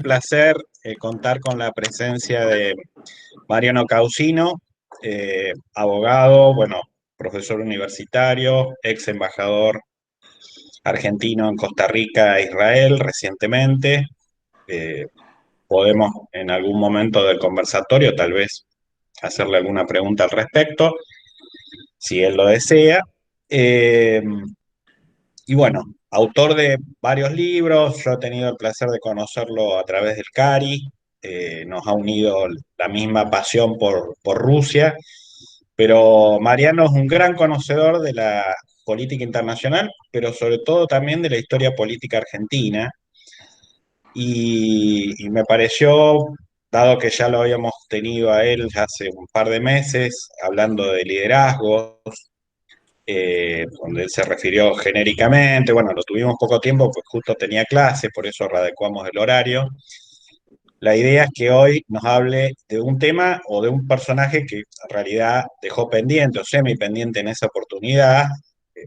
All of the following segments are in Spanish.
Placer contar con la presencia de Mariano Causino, abogado, bueno, profesor universitario, ex embajador argentino en Costa Rica e Israel recientemente. Eh, Podemos en algún momento del conversatorio tal vez hacerle alguna pregunta al respecto, si él lo desea. Eh, Y bueno, autor de varios libros, yo he tenido el placer de conocerlo a través del CARI, nos ha unido la misma pasión por Rusia, pero Mariano es un gran conocedor de la política internacional, pero sobre todo también de la historia política argentina, y me pareció, dado que ya lo habíamos tenido a él hace un par de meses, hablando de liderazgo, donde él se refirió genéricamente. Bueno, lo tuvimos poco tiempo, pues justo tenía clase, por eso readecuamos el horario. La idea es que hoy nos hable de un tema o de un personaje que en realidad dejó pendiente o semi pendiente en esa oportunidad,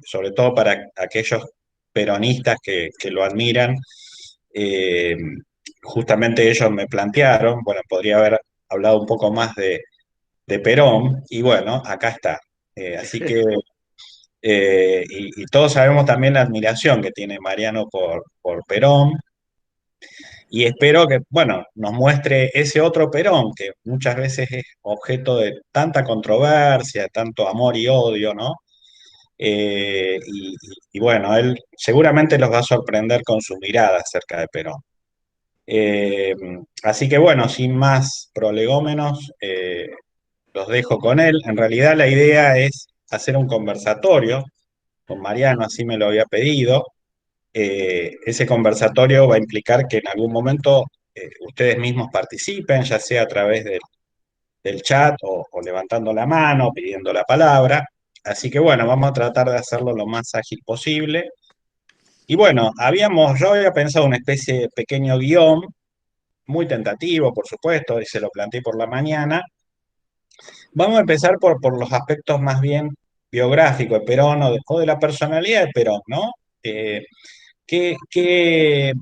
sobre todo para aquellos peronistas que lo admiran. Eh, Justamente ellos me plantearon, bueno, podría haber hablado un poco más de Perón, y bueno, acá está. Así que y todos sabemos también la admiración que tiene Mariano por Perón, y espero que, bueno, nos muestre ese otro Perón, que muchas veces es objeto de tanta controversia, tanto amor y odio, ¿no? Y bueno, él seguramente los va a sorprender con su mirada acerca de Perón. Eh, Así que bueno, sin más prolegómenos, los dejo con él. En realidad la idea es hacer un conversatorio con Mariano, así me lo había pedido. Ese conversatorio va a implicar que en algún momento ustedes mismos participen, ya sea a través del chat o levantando la mano, pidiendo la palabra. Así que bueno, vamos a tratar de hacerlo lo más ágil posible. Y bueno, yo había pensado una especie de pequeño guión, muy tentativo, por supuesto, y se lo planteé por la mañana. Vamos a empezar por los aspectos más bien biográficos de Perón o de la personalidad de Perón, ¿no? Eh, ¿Qué, qué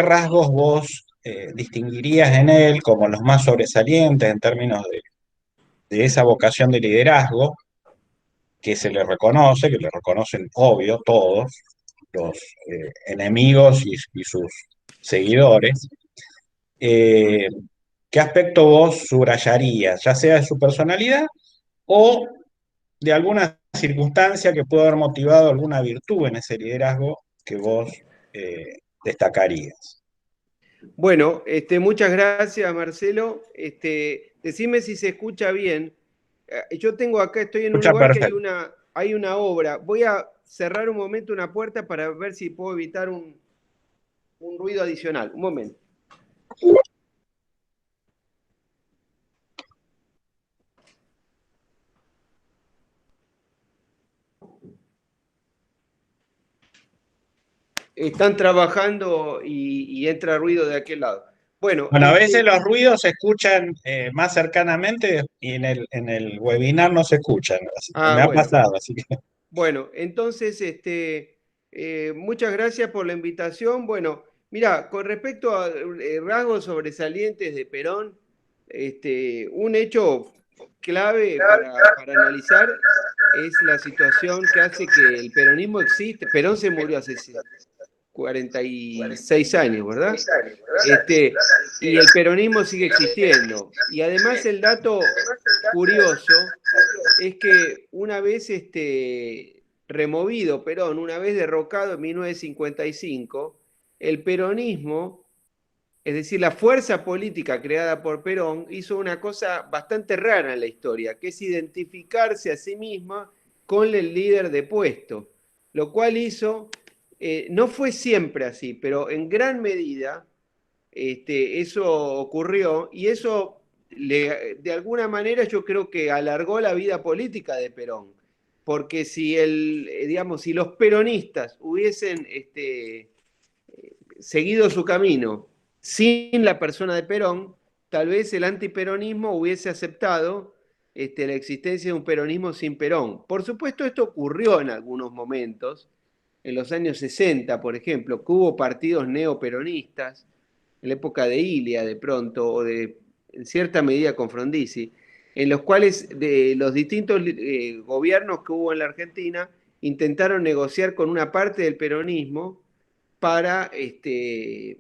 rasgos vos distinguirías en él como los más sobresalientes en términos de esa vocación de liderazgo que se le reconoce, que le reconocen obvio todos los enemigos y sus seguidores? Eh, ¿Qué aspecto vos subrayarías, ya sea de su personalidad o de alguna circunstancia que pueda haber motivado alguna virtud en ese liderazgo que vos destacarías? Bueno, muchas gracias, Marcelo. Decime si se escucha bien. Yo tengo acá, estoy en un Escucha lugar que perfecto. hay una obra. Voy a cerrar un momento una puerta para ver si puedo evitar un ruido adicional. Un momento. Están trabajando y entra ruido de aquel lado. Bueno, Bueno, a veces los ruidos se escuchan más cercanamente y en el webinar no se escuchan. Me ha bueno. pasado, así que Bueno, entonces, muchas gracias por la invitación. Bueno, mira, con respecto a rasgos sobresalientes de Perón, un hecho clave para analizar es la situación que hace que el peronismo existe. Perón se murió hace 46 años, ¿verdad? Y el peronismo sigue existiendo. Y además el dato curioso es que una vez removido Perón, una vez derrocado en 1955, el peronismo, es decir, la fuerza política creada por Perón, hizo una cosa bastante rara en la historia, que es identificarse a sí misma con el líder depuesto, lo cual hizo, no fue siempre así, pero en gran medida eso ocurrió y eso de alguna manera yo creo que alargó la vida política de Perón, porque si digamos, si los peronistas hubiesen seguido su camino sin la persona de Perón, tal vez el antiperonismo hubiese aceptado la existencia de un peronismo sin Perón. Por supuesto, esto ocurrió en algunos momentos, en los años 60, por ejemplo, que hubo partidos neoperonistas, en la época de Ilia de pronto, o en cierta medida con Frondizi, en los cuales de los distintos gobiernos que hubo en la Argentina intentaron negociar con una parte del peronismo para, de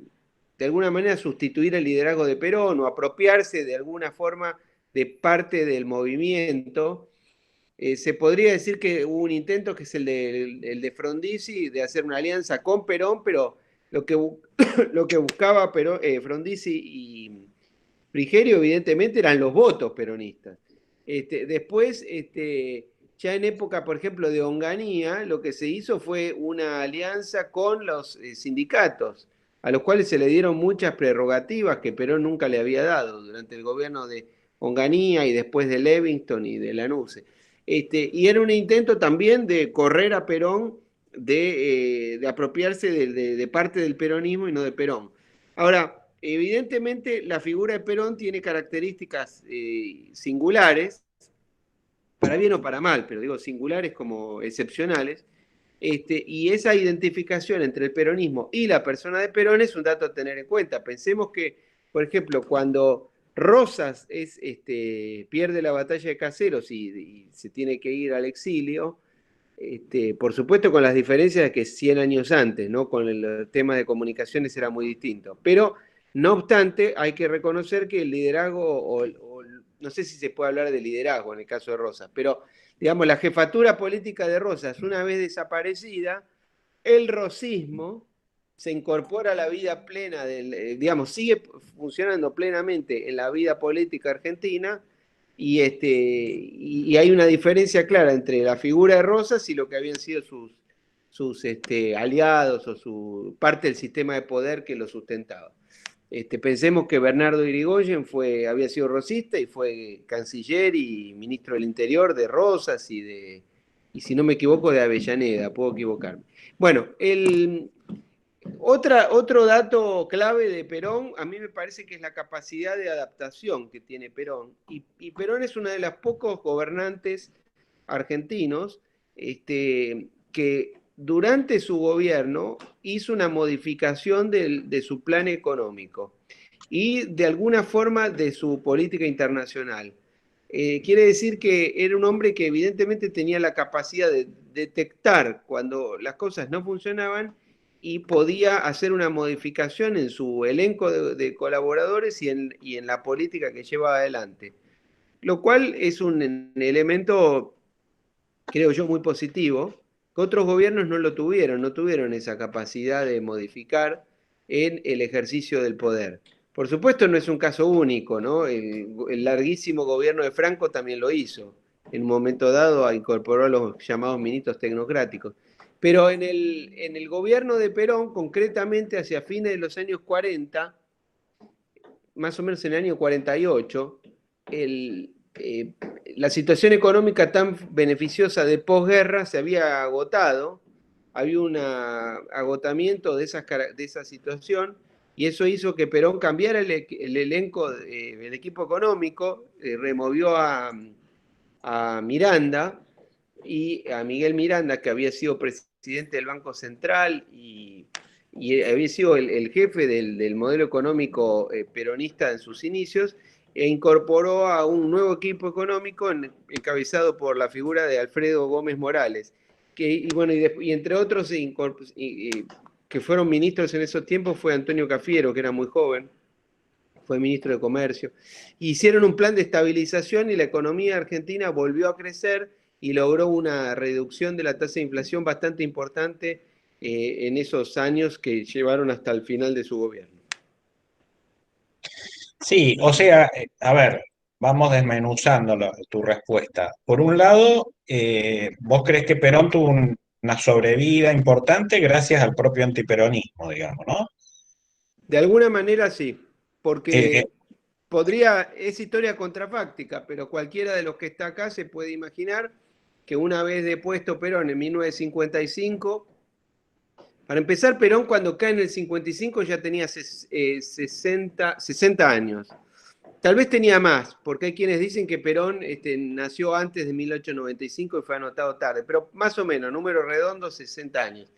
alguna manera, sustituir el liderazgo de Perón o apropiarse de alguna forma de parte del movimiento. Se podría decir que hubo un intento que es el de Frondizi de hacer una alianza con Perón, pero lo que, lo que buscaba Perón, Frondizi y Frigerio evidentemente eran los votos peronistas. Después, ya en época, por ejemplo, de Onganía, lo que se hizo fue una alianza con los sindicatos, a los cuales se le dieron muchas prerrogativas que Perón nunca le había dado durante el gobierno de Onganía y después de Levington y de Lanusse. Y era un intento también de correr a Perón, de apropiarse de parte del peronismo y no de Perón. Ahora, evidentemente la figura de Perón tiene características singulares, para bien o para mal, pero digo singulares como excepcionales, y esa identificación entre el peronismo y la persona de Perón es un dato a tener en cuenta. Pensemos que, por ejemplo, cuando Rosas pierde la batalla de Caseros y se tiene que ir al exilio, por supuesto con las diferencias de que 100 años antes, ¿no? Con el tema de comunicaciones era muy distinto. Pero, no obstante, hay que reconocer que el liderazgo, no sé si se puede hablar de liderazgo en el caso de Rosas, pero digamos, la jefatura política de Rosas, una vez desaparecida, el rosismo se incorpora a la vida plena, digamos, sigue funcionando plenamente en la vida política argentina y hay una diferencia clara entre la figura de Rosas y lo que habían sido sus aliados o su parte del sistema de poder que lo sustentaba. Pensemos que Bernardo Irigoyen había sido rosista y fue canciller y ministro del Interior de Rosas y si no me equivoco, de Avellaneda, puedo equivocarme. Bueno, otro dato clave de Perón, a mí me parece que es la capacidad de adaptación que tiene Perón. Y Perón es uno de los pocos gobernantes argentinos que durante su gobierno hizo una modificación de su plan económico y de alguna forma de su política internacional. Quiere decir que era un hombre que evidentemente tenía la capacidad de detectar cuando las cosas no funcionaban y podía hacer una modificación en su elenco de colaboradores y en la política que lleva adelante. Lo cual es un elemento, creo yo, muy positivo, que otros gobiernos no tuvieron esa capacidad de modificar en el ejercicio del poder. Por supuesto no es un caso único, ¿no? El larguísimo gobierno de Franco también lo hizo. En un momento dado incorporó a los llamados ministros tecnocráticos. Pero en el gobierno de Perón, concretamente hacia fines de los años 40, más o menos en el año 48, la situación económica tan beneficiosa de posguerra se había agotado, había un agotamiento de esa situación, y eso hizo que Perón cambiara el elenco, el equipo económico, removió a Miranda y a Miguel Miranda, que había sido presidente del Banco Central y había sido el jefe del modelo económico peronista en sus inicios, e incorporó a un nuevo equipo económico encabezado por la figura de Alfredo Gómez Morales, y entre otros que fueron ministros en esos tiempos fue Antonio Cafiero, que era muy joven, fue ministro de Comercio. Hicieron un plan de estabilización y la economía argentina volvió a crecer y logró una reducción de la tasa de inflación bastante importante en esos años que llevaron hasta el final de su gobierno. Sí, o sea, a ver, vamos desmenuzando tu respuesta. Por un lado, vos crees que Perón tuvo una sobrevida importante gracias al propio antiperonismo, digamos, ¿no? De alguna manera sí, Eh, eh, porque es historia contrafáctica, pero cualquiera de los que está acá se puede imaginar que una vez depuesto Perón en 1955, para empezar, Perón cuando cae en el 55 ya tenía 60 años. Tal vez tenía más, porque hay quienes dicen que Perón nació antes de 1895 y fue anotado tarde, pero más o menos, número redondo, 60 años.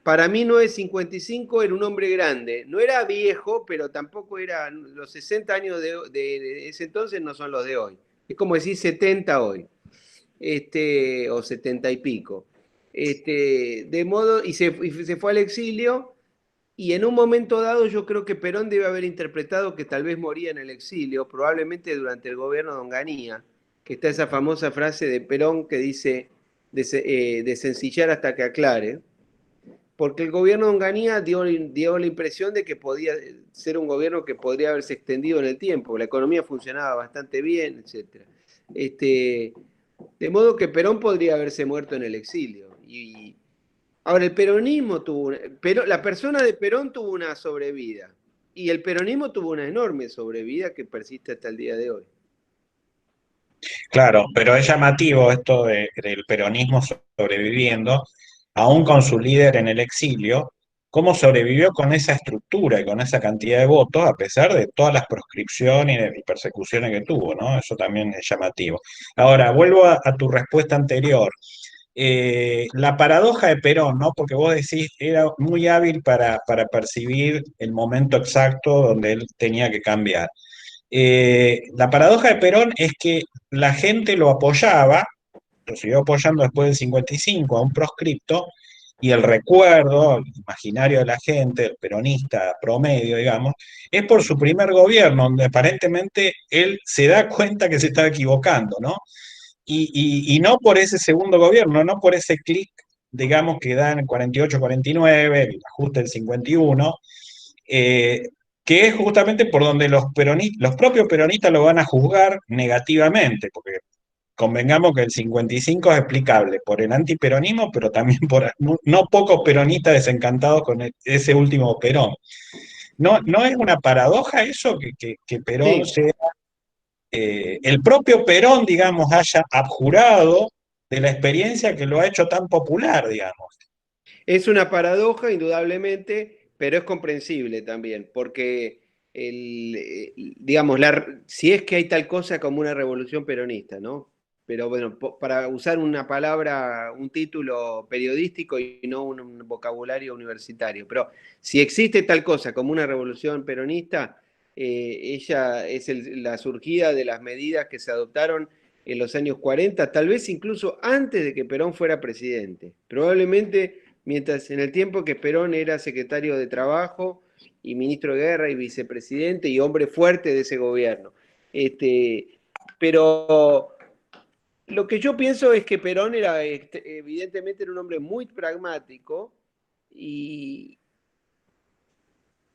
Para 1955 era un hombre grande. No era viejo, pero tampoco era. Los 60 años de ese entonces no son los de hoy. Es como decir 70 hoy. O 70 y pico. De modo. Y se fue al exilio. Y en un momento dado, yo creo que Perón debe haber interpretado que tal vez moría en el exilio, probablemente durante el gobierno de Onganía, que está esa famosa frase de Perón que dice: de sencillar hasta que aclare, porque el gobierno de Onganía dio la impresión de que podía ser un gobierno que podría haberse extendido en el tiempo, la economía funcionaba bastante bien, etc. De modo que Perón podría haberse muerto en el exilio. Ahora, el peronismo pero la persona de Perón tuvo una sobrevida, y el peronismo tuvo una enorme sobrevida que persiste hasta el día de hoy. Claro, pero es llamativo esto del peronismo sobreviviendo, aún con su líder en el exilio, cómo sobrevivió con esa estructura y con esa cantidad de votos, a pesar de todas las proscripciones y persecuciones que tuvo, ¿no? Eso también es llamativo. Ahora, vuelvo a tu respuesta anterior. La paradoja de Perón, ¿no? Porque vos decís, era muy hábil para percibir el momento exacto donde él tenía que cambiar. La paradoja de Perón es que la gente lo apoyaba, lo siguió apoyando después del 55 a un proscripto, y el recuerdo, el imaginario de la gente, el peronista promedio, digamos, es por su primer gobierno, donde aparentemente él se da cuenta que se estaba equivocando, ¿no? Y no por ese segundo gobierno, no por ese clic, digamos, que da en el 48-49, el ajuste del 51, eh, que es justamente por donde los propios peronistas lo van a juzgar negativamente, porque convengamos que el 55 es explicable por el antiperonismo, pero también por no pocos peronistas desencantados con ese último Perón. ¿No es una paradoja eso que Perón Sí, sea, el propio Perón, digamos, haya abjurado de la experiencia que lo ha hecho tan popular, digamos? es una paradoja, indudablemente, pero es comprensible también, porque digamos, si es que hay tal cosa como una revolución peronista, ¿no? Pero bueno, para usar una palabra, un título periodístico y no un vocabulario universitario, pero si existe tal cosa como una revolución peronista, ella es la surgida de las medidas que se adoptaron en los años 40, tal vez incluso antes de que Perón fuera presidente. Probablemente mientras en el tiempo que Perón era secretario de Trabajo y ministro de Guerra y vicepresidente y hombre fuerte de ese gobierno. Pero lo que yo pienso es que Perón evidentemente era un hombre muy pragmático, y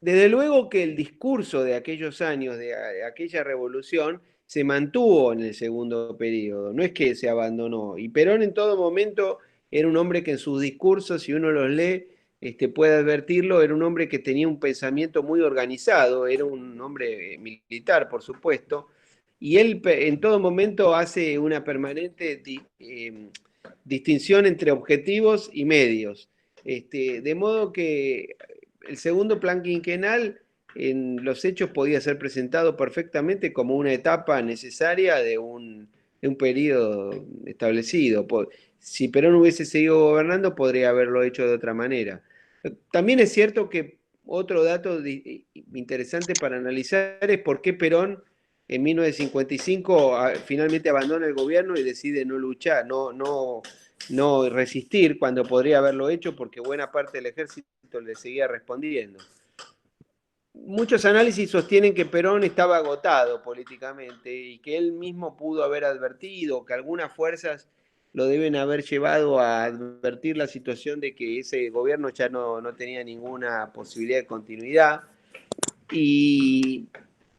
desde luego que el discurso de aquellos años, de aquella revolución, se mantuvo en el segundo periodo, no es que se abandonó. Y Perón en todo momento era un hombre que en sus discursos, si uno los lee, puede advertirlo, era un hombre que tenía un pensamiento muy organizado, era un hombre militar, por supuesto, y él en todo momento hace una permanente distinción entre objetivos y medios. De modo que el segundo plan quinquenal en los hechos podía ser presentado perfectamente como una etapa necesaria de un periodo establecido. Si Perón hubiese seguido gobernando, podría haberlo hecho de otra manera. También es cierto que otro dato interesante para analizar es por qué Perón en 1955 finalmente abandona el gobierno y decide no luchar, no resistir cuando podría haberlo hecho, porque buena parte del ejército le seguía respondiendo. Muchos análisis sostienen que Perón estaba agotado políticamente y que él mismo pudo haber advertido, que algunas fuerzas lo deben haber llevado a advertir la situación de que ese gobierno ya no tenía ninguna posibilidad de continuidad. Y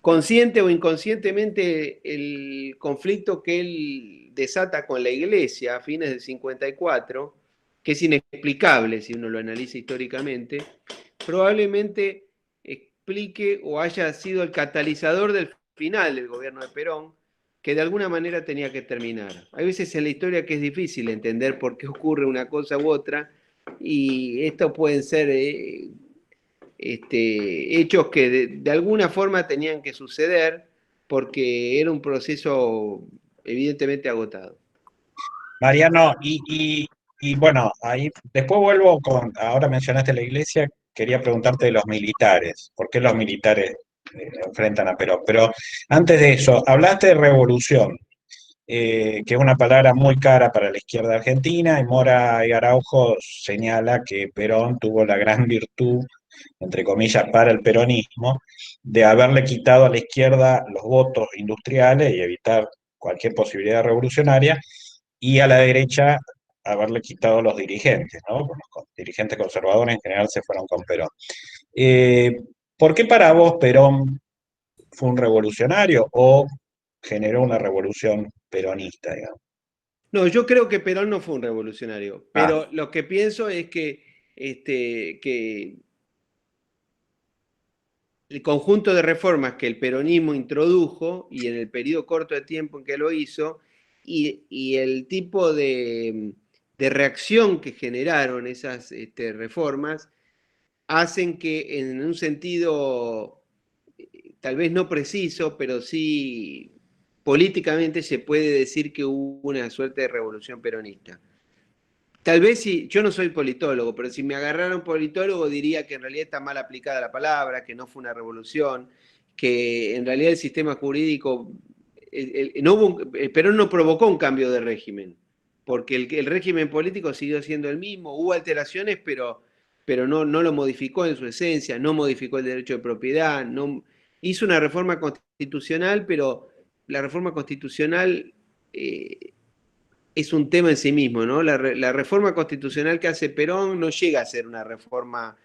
consciente o inconscientemente, el conflicto que él desata con la iglesia a fines del 54, que es inexplicable si uno lo analiza históricamente, probablemente explique o haya sido el catalizador del final del gobierno de Perón, que de alguna manera tenía que terminar. Hay veces en la historia que es difícil entender por qué ocurre una cosa u otra, y esto pueden ser hechos que de alguna forma tenían que suceder porque era un proceso evidentemente agotado. Mariano, y y bueno, ahí después vuelvo con, ahora mencionaste la iglesia, quería preguntarte de los militares, ¿por qué los militares enfrentan a Perón? Pero antes de eso, hablaste de revolución, que es una palabra muy cara para la izquierda argentina, y Mora y Araujo señala que Perón tuvo la gran virtud, entre comillas, para el peronismo, de haberle quitado a la izquierda los votos industriales y evitar cualquier posibilidad revolucionaria, y a la derecha haberle quitado los dirigentes, ¿no? Los dirigentes conservadores en general se fueron con Perón. Eh, ¿Por qué para vos Perón fue un revolucionario o generó una revolución peronista, digamos? No, yo creo que Perón no fue un revolucionario, Ah, pero lo que pienso es que el conjunto de reformas que el peronismo introdujo y en el periodo corto de tiempo en que lo hizo y el tipo de reacción que generaron esas reformas hacen que en un sentido tal vez no preciso, pero sí políticamente se puede decir que hubo una suerte de revolución peronista. Tal vez si, yo no soy politólogo, pero si me agarraron politólogo diría que en realidad está mal aplicada la palabra, que no fue una revolución, que en realidad el sistema jurídico, no hubo, Perón no provocó un cambio de régimen, porque el régimen político siguió siendo el mismo, hubo alteraciones, pero no lo modificó en su esencia, no modificó el derecho de propiedad, no, hizo una reforma constitucional, pero la reforma constitucional es un tema en sí mismo, ¿no? La reforma constitucional que hace Perón no llega a ser una reforma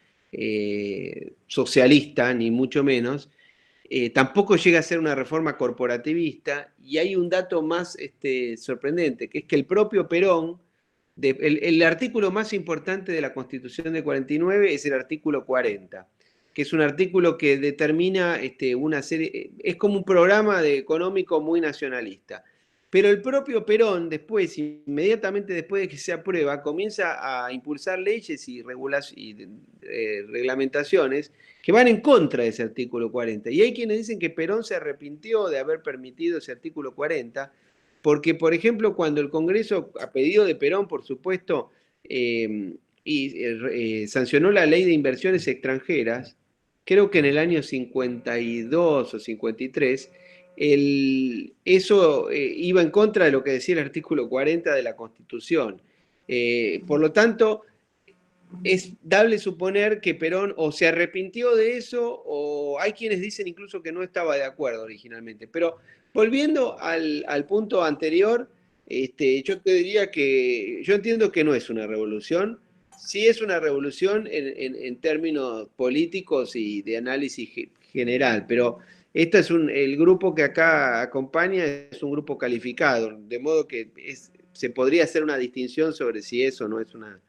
socialista, ni mucho menos. Tampoco llega a ser una reforma corporativista. Y hay un dato más sorprendente, que es que el propio Perón, el artículo más importante de la Constitución de 49 es el artículo 40, que es un artículo que determina una serie, es como un programa económico muy nacionalista. Pero el propio Perón, después, inmediatamente después de que se aprueba, comienza a impulsar leyes y, reglamentaciones que van en contra de ese artículo 40. Y hay quienes dicen que Perón se arrepintió de haber permitido ese artículo 40, porque, por ejemplo, cuando el Congreso, a pedido de Perón, por supuesto, sancionó la ley de inversiones extranjeras, creo que en el año 52 o 53, eso iba en contra de lo que decía el artículo 40 de la Constitución. Por lo tanto, es dable suponer que Perón o se arrepintió de eso o hay quienes dicen incluso que no estaba de acuerdo originalmente. Pero volviendo al punto anterior, yo te diría que yo entiendo que no es una revolución, sí es una revolución en términos políticos y de análisis general, pero el grupo que acá acompaña es un grupo calificado, de modo que se podría hacer una distinción sobre si eso no es una,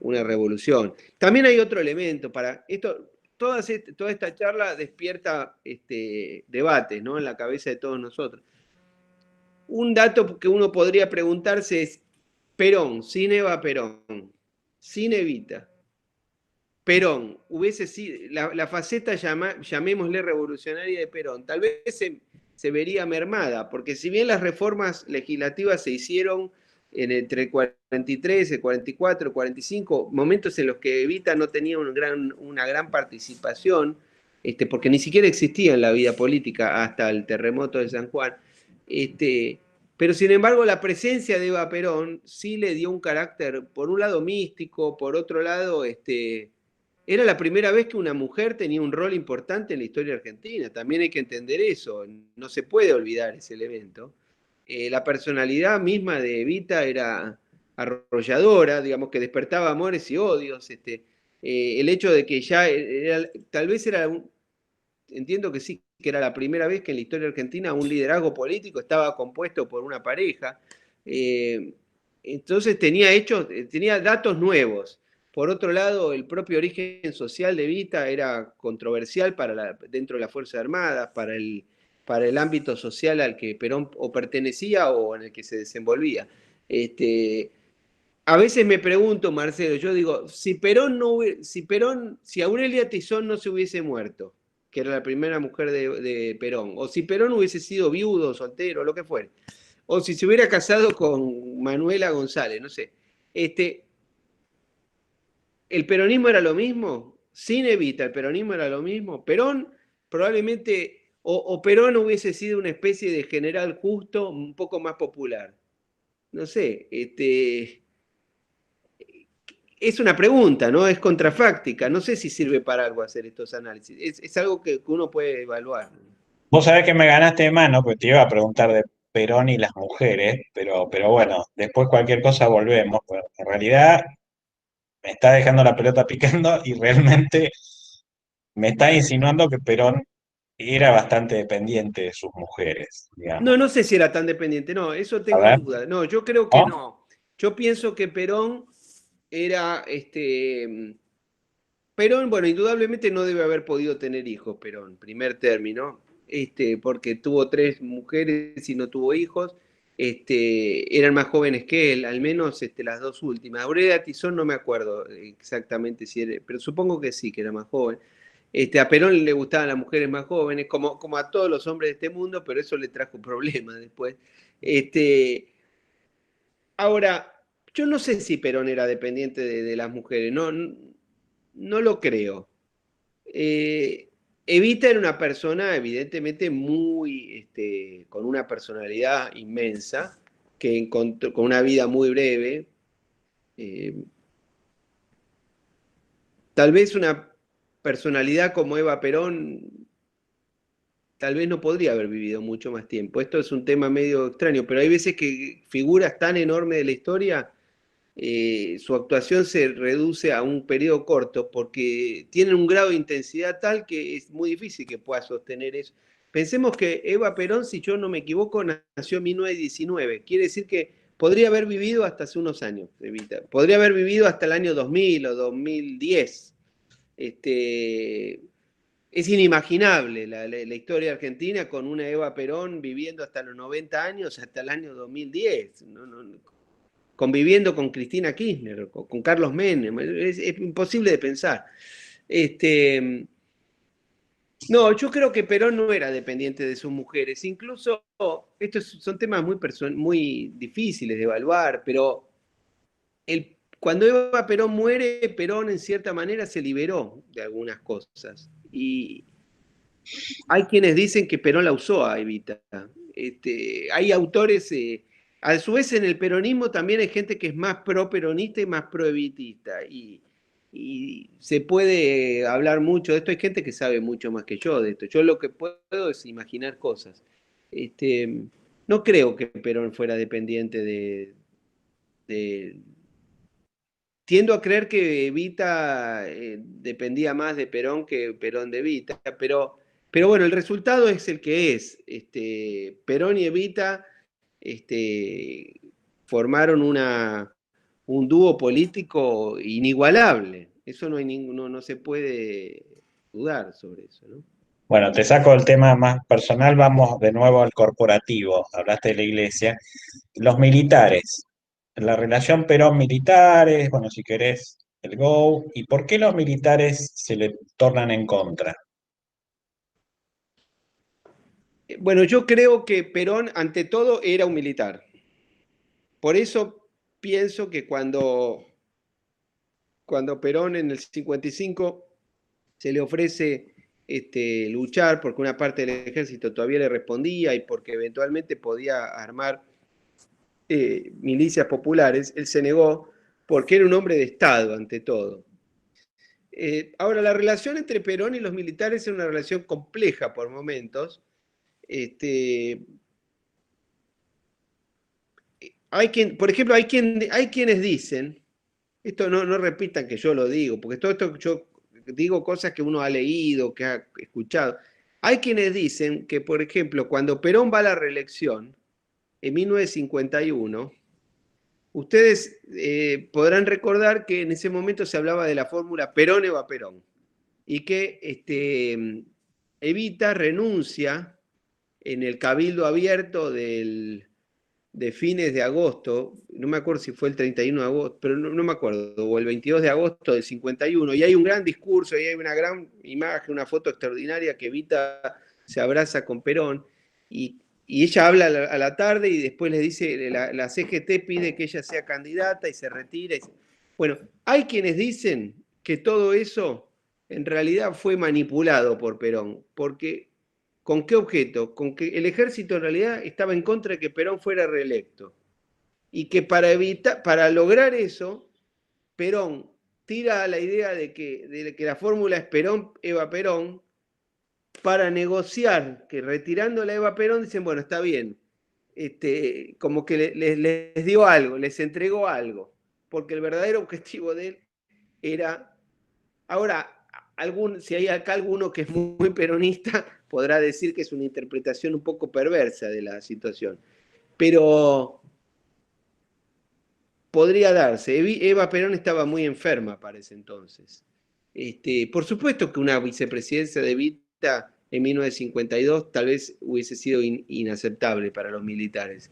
una revolución. También hay otro elemento para esto. Toda esta charla despierta debates, ¿no?, en la cabeza de todos nosotros. Un dato que uno podría preguntarse es: Perón, sin Eva Perón, sin Evita, Perón, hubiese sido la faceta, llamémosle revolucionaria de Perón, tal vez se vería mermada, porque si bien las reformas legislativas se hicieron entre el 43, el 44, el 45, momentos en los que Evita no tenía una gran participación, porque ni siquiera existía en la vida política hasta el terremoto de San Juan, pero sin embargo la presencia de Eva Perón sí le dio un carácter, por un lado místico, por otro lado, era la primera vez que una mujer tenía un rol importante en la historia argentina. También hay que entender eso, no se puede olvidar ese elemento. La personalidad misma de Evita era arrolladora, digamos que despertaba amores y odios. El hecho de que ya tal vez entiendo que sí, que era la primera vez que en la historia argentina un liderazgo político estaba compuesto por una pareja. Eh, entonces tenía datos nuevos. Por otro lado, el propio origen social de Evita era controversial dentro de las Fuerzas Armadas, para el ámbito social al que Perón o pertenecía o en el que se desenvolvía. A veces me pregunto, Marcelo, yo digo, si Aurelia Tizón no se hubiese muerto, que era la primera mujer de Perón, o si Perón hubiese sido viudo, soltero, lo que fuera, O si se hubiera casado con Manuela González, no sé. ¿El peronismo era lo mismo? Sin Evita, ¿el peronismo era lo mismo? Perón probablemente, o Perón hubiese sido una especie de general justo un poco más popular. No sé, es una pregunta, ¿no? Es contrafáctica. No sé si sirve para algo hacer estos análisis. Es algo que uno puede evaluar. Vos sabés que me ganaste de mano, porque te iba a preguntar de Perón y las mujeres, pero bueno, después cualquier cosa volvemos. Pero en realidad me está dejando la pelota picando y realmente me está insinuando que Perón era bastante dependiente de sus mujeres, No, digamos. no sé si era tan dependiente, no, eso A tengo ver, dudas. No, yo creo que ¿no? no. Yo pienso que Perón era, Perón, bueno, indudablemente no debe haber podido tener hijos, Perón, primer término, porque tuvo tres mujeres y no tuvo hijos, eran más jóvenes que él, al menos las dos últimas. Aurelia Tizón no me acuerdo exactamente si era, pero supongo que sí, que era más joven. A Perón le gustaban las mujeres más jóvenes, como a todos los hombres de este mundo, pero eso le trajo problemas después. Este, Ahora, yo no sé si Perón era dependiente de las mujeres, no, no lo creo. Eh, Evita era una persona evidentemente muy, con una personalidad inmensa, que encontró, con una vida muy breve. eh, Tal vez una personalidad como Eva Perón, tal vez no podría haber vivido mucho más tiempo. Esto es un tema medio extraño, pero hay veces que figuras tan enormes de la historia su actuación se reduce a un periodo corto porque tienen un grado de intensidad tal que es muy difícil que pueda sostener eso. Pensemos que Eva Perón, si yo no me equivoco, nació en 1919. Quiere decir que podría haber vivido hasta hace unos años, Evita. Podría haber vivido hasta el año 2000 o 2010. Es inimaginable la historia argentina con una Eva Perón viviendo hasta los 90 años, hasta el año 2010. Conviviendo con Cristina Kirchner, con Carlos Menem, es imposible de pensar. No, yo creo que Perón no era dependiente de sus mujeres, incluso estos son temas muy difíciles de evaluar, pero cuando Eva Perón muere, Perón en cierta manera se liberó de algunas cosas. Y hay quienes dicen que Perón la usó a Evita. Hay autores, a su vez en el peronismo también hay gente que es más pro-peronista y más pro-evitista. Y se puede hablar mucho de esto. Hay gente que sabe mucho más que yo de esto. Yo lo que puedo es imaginar cosas. Este, no creo que Perón fuera dependiente de tiendo a creer que Evita dependía más de Perón que Perón de Evita, pero bueno, el resultado es el que es. Perón y Evita este, formaron un dúo político inigualable. Eso no se puede dudar sobre eso, ¿no? Bueno, te saco el tema más personal, vamos de nuevo al corporativo. Hablaste de la iglesia. Los militares, la relación Perón-militares, bueno, si querés, el GO, ¿y por qué los militares se le tornan en contra? Bueno, yo creo que Perón, ante todo, era un militar. Por eso pienso que cuando Perón en el 55 se le ofrece luchar porque una parte del ejército todavía le respondía y porque eventualmente podía armar milicias populares, él se negó porque era un hombre de Estado ante todo. Ahora, la relación entre Perón y los militares es una relación compleja por momentos. Este, por ejemplo, hay quienes dicen, esto no repitan que yo lo digo, porque todo esto yo digo cosas que uno ha leído, que ha escuchado. Hay quienes dicen que, por ejemplo, cuando Perón va a la reelección en 1951, ustedes podrán recordar que en ese momento se hablaba de la fórmula Perón-Eva Perón y que Evita renuncia en el cabildo abierto de fines de agosto, no me acuerdo si fue el 31 de agosto, pero no me acuerdo, o el 22 de agosto del 51, y hay un gran discurso, y hay una gran imagen, una foto extraordinaria que Evita se abraza con Perón, y y ella habla a la tarde y después le dice, la CGT pide que ella sea candidata y se retira. Bueno, hay quienes dicen que todo eso en realidad fue manipulado por Perón, porque ¿con qué objeto? Con que el ejército en realidad estaba en contra de que Perón fuera reelecto y que para lograr eso, Perón tira a la idea de que la fórmula es Perón-Eva Perón para negociar, que retirando la Eva Perón dicen, bueno, está bien, como que les dio algo, les entregó algo, porque el verdadero objetivo de él era, ahora, si hay acá alguno que es muy peronista, podrá decir que es una interpretación un poco perversa de la situación, pero podría darse. Eva Perón estaba muy enferma para ese entonces. Por supuesto que una vicepresidencia de Evita en 1952 tal vez hubiese sido inaceptable para los militares.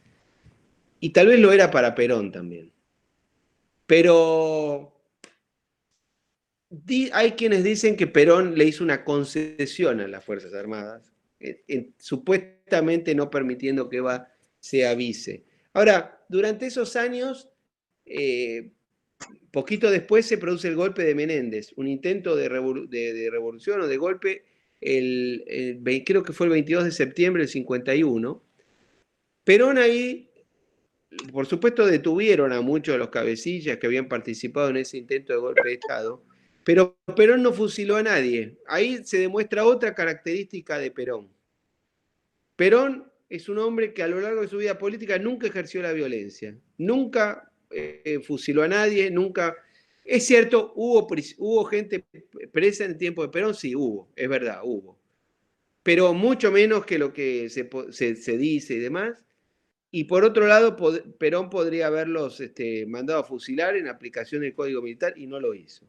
Y tal vez lo era para Perón también. Pero hay quienes dicen que Perón le hizo una concesión a las Fuerzas Armadas, supuestamente no permitiendo que Eva sea vice. Ahora, durante esos años, eh, poquito después se produce el golpe de Menéndez, un intento de revolución o de golpe, creo que fue el 22 de septiembre del 51. Perón ahí, por supuesto, detuvieron a muchos de los cabecillas que habían participado en ese intento de golpe de Estado, pero Perón no fusiló a nadie. Ahí se demuestra otra característica de Perón. Perón es un hombre que a lo largo de su vida política nunca ejerció la violencia, nunca fusiló a nadie, nunca... Es cierto, hubo gente presa en el tiempo de Perón, sí, hubo, es verdad, hubo. Pero mucho menos que lo que se dice y demás. Y por otro lado, Perón podría haberlos mandado a fusilar en aplicación del Código Militar y no lo hizo.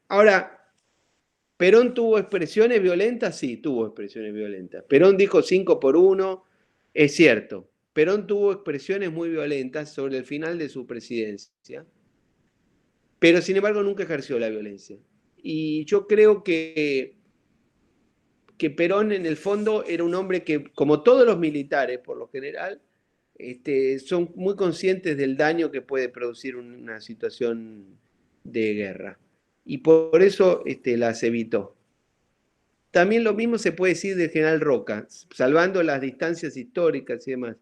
Ahora, ¿Perón tuvo expresiones violentas? Sí, tuvo expresiones violentas. Perón dijo 5 por 1, es cierto. Perón tuvo expresiones muy violentas sobre el final de su presidencia, pero sin embargo nunca ejerció la violencia. Y yo creo que Perón en el fondo era un hombre que, como todos los militares por lo general, son muy conscientes del daño que puede producir una situación de guerra. Y por eso las evitó. También lo mismo se puede decir del general Roca, salvando las distancias históricas y demás.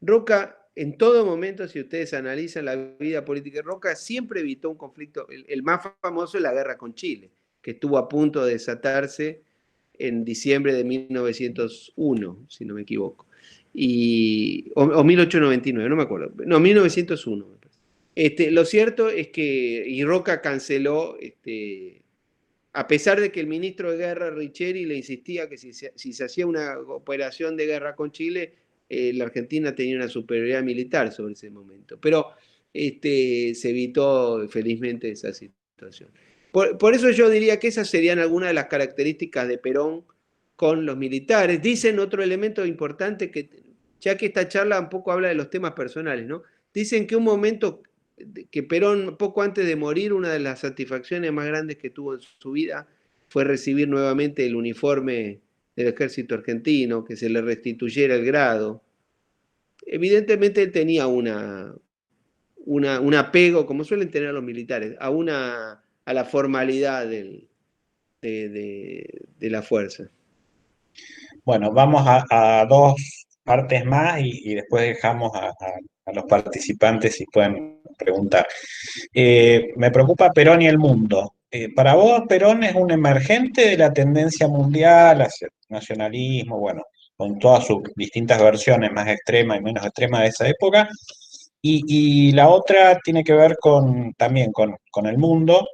Roca, en todo momento, si ustedes analizan la vida política de Roca, siempre evitó un conflicto. El más famoso es la guerra con Chile, que estuvo a punto de desatarse en diciembre de 1901, si no me equivoco. O 1899, no me acuerdo. No, 1901. Lo cierto es que y Roca canceló a pesar de que el ministro de Guerra, Richeri, le insistía que si se hacía una operación de guerra con Chile, la Argentina tenía una superioridad militar sobre ese momento. Pero se evitó felizmente esa situación. Por eso yo diría que esas serían algunas de las características de Perón con los militares. Dicen otro elemento importante que, ya que esta charla un poco habla de los temas personales, ¿no? Dicen que un momento que Perón, poco antes de morir, una de las satisfacciones más grandes que tuvo en su vida fue recibir nuevamente el uniforme del ejército argentino, que se le restituyera el grado. Evidentemente él tenía un apego, como suelen tener los militares, a la formalidad de la fuerza. Bueno, vamos a dos partes más y después dejamos a los participantes si pueden preguntar. Me preocupa Perón y el mundo. ¿Para vos Perón es un emergente de la tendencia mundial hacia el nacionalismo, bueno, con todas sus distintas versiones, más extremas y menos extremas de esa época? Y la otra tiene que ver también con el mundo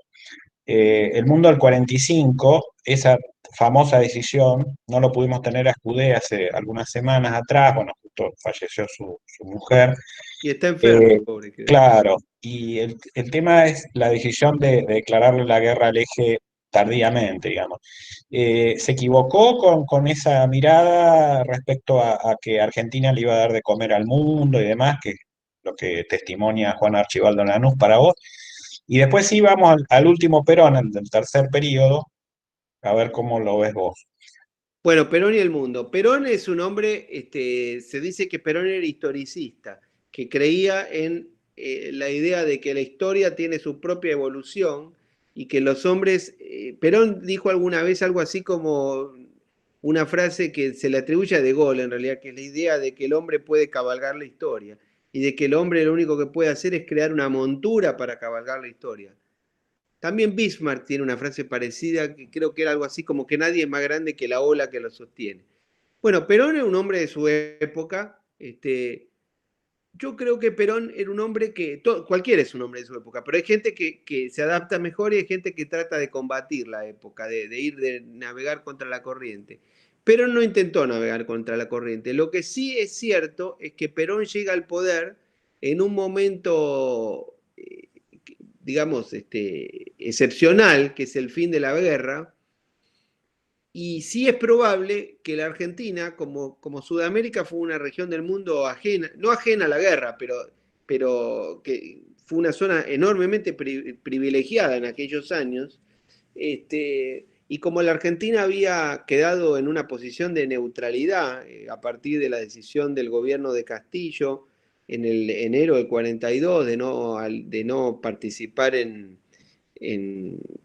del 45, esa famosa decisión, no lo pudimos tener a Escudé hace algunas semanas atrás, bueno, justo falleció su mujer. Y está enfermo Eh, el pobre, creo. claro, y el tema es la decisión de declararle la guerra al eje tardíamente, digamos. Se equivocó con esa mirada respecto a que Argentina le iba a dar de comer al mundo y demás, que es lo que testimonia Juan Archibaldo Lanús para vos. Y después sí vamos al último Perón, el del tercer periodo, a ver cómo lo ves vos. Bueno, Perón y el mundo. Perón es un hombre, se dice que Perón era historicista, que creía en la idea de que la historia tiene su propia evolución y que los hombres, Perón dijo alguna vez algo así como una frase que se le atribuye a De Gaulle en realidad, que es la idea de que el hombre puede cabalgar la historia y de que el hombre lo único que puede hacer es crear una montura para cabalgar la historia. También Bismarck tiene una frase parecida que creo que era algo así como que nadie es más grande que la ola que lo sostiene. Bueno, Perón era un hombre de su época. Yo creo que Perón era un hombre que, cualquiera es un hombre de su época, pero hay gente que se adapta mejor y hay gente que trata de combatir la época, de ir, de navegar contra la corriente. Perón no intentó navegar contra la corriente. Lo que sí es cierto es que Perón llega al poder en un momento, digamos, excepcional, que es el fin de la guerra, y sí es probable que la Argentina, como Sudamérica fue una región del mundo ajena, no ajena a la guerra, pero que fue una zona enormemente privilegiada en aquellos años, y como la Argentina había quedado en una posición de neutralidad a partir de la decisión del gobierno de Castillo en el enero del 42 de no participar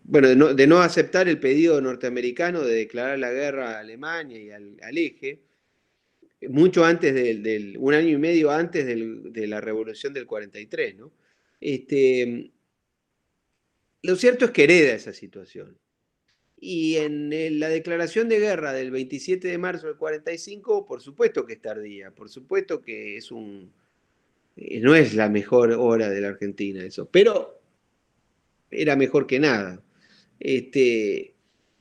bueno, de no aceptar el pedido norteamericano de declarar la guerra a Alemania y al eje, mucho antes un año y medio antes de la revolución del 43, ¿no? Este, lo cierto es que hereda esa situación. Y en la declaración de guerra del 27 de marzo del 45, por supuesto que es tardía, por supuesto que no es la mejor hora de la Argentina eso, pero era mejor que nada. Este,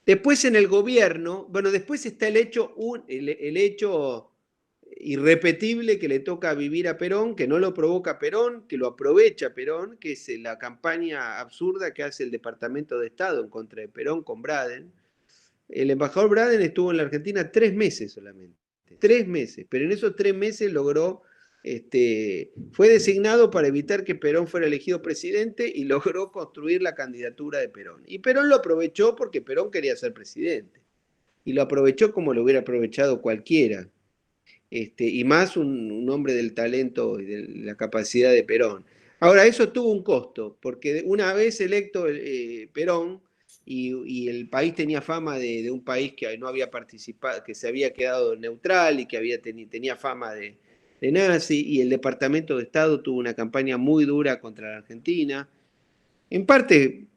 después en el gobierno, bueno, después está el hecho irrepetible que le toca vivir a Perón, que no lo provoca Perón, que lo aprovecha Perón, que es la campaña absurda que hace el Departamento de Estado en contra de Perón con Braden. El embajador Braden estuvo en la Argentina 3 meses solamente, 3 meses, pero en esos 3 meses logró, fue designado para evitar que Perón fuera elegido presidente y logró construir la candidatura de Perón. Y Perón lo aprovechó porque Perón quería ser presidente. Y lo aprovechó como lo hubiera aprovechado cualquiera. Y más un hombre del talento y de la capacidad de Perón. Ahora, eso tuvo un costo, porque una vez electo Perón, y el país tenía fama de un país que no había participado, que se había quedado neutral y que tenía fama de nazi, y el Departamento de Estado tuvo una campaña muy dura contra la Argentina. En parte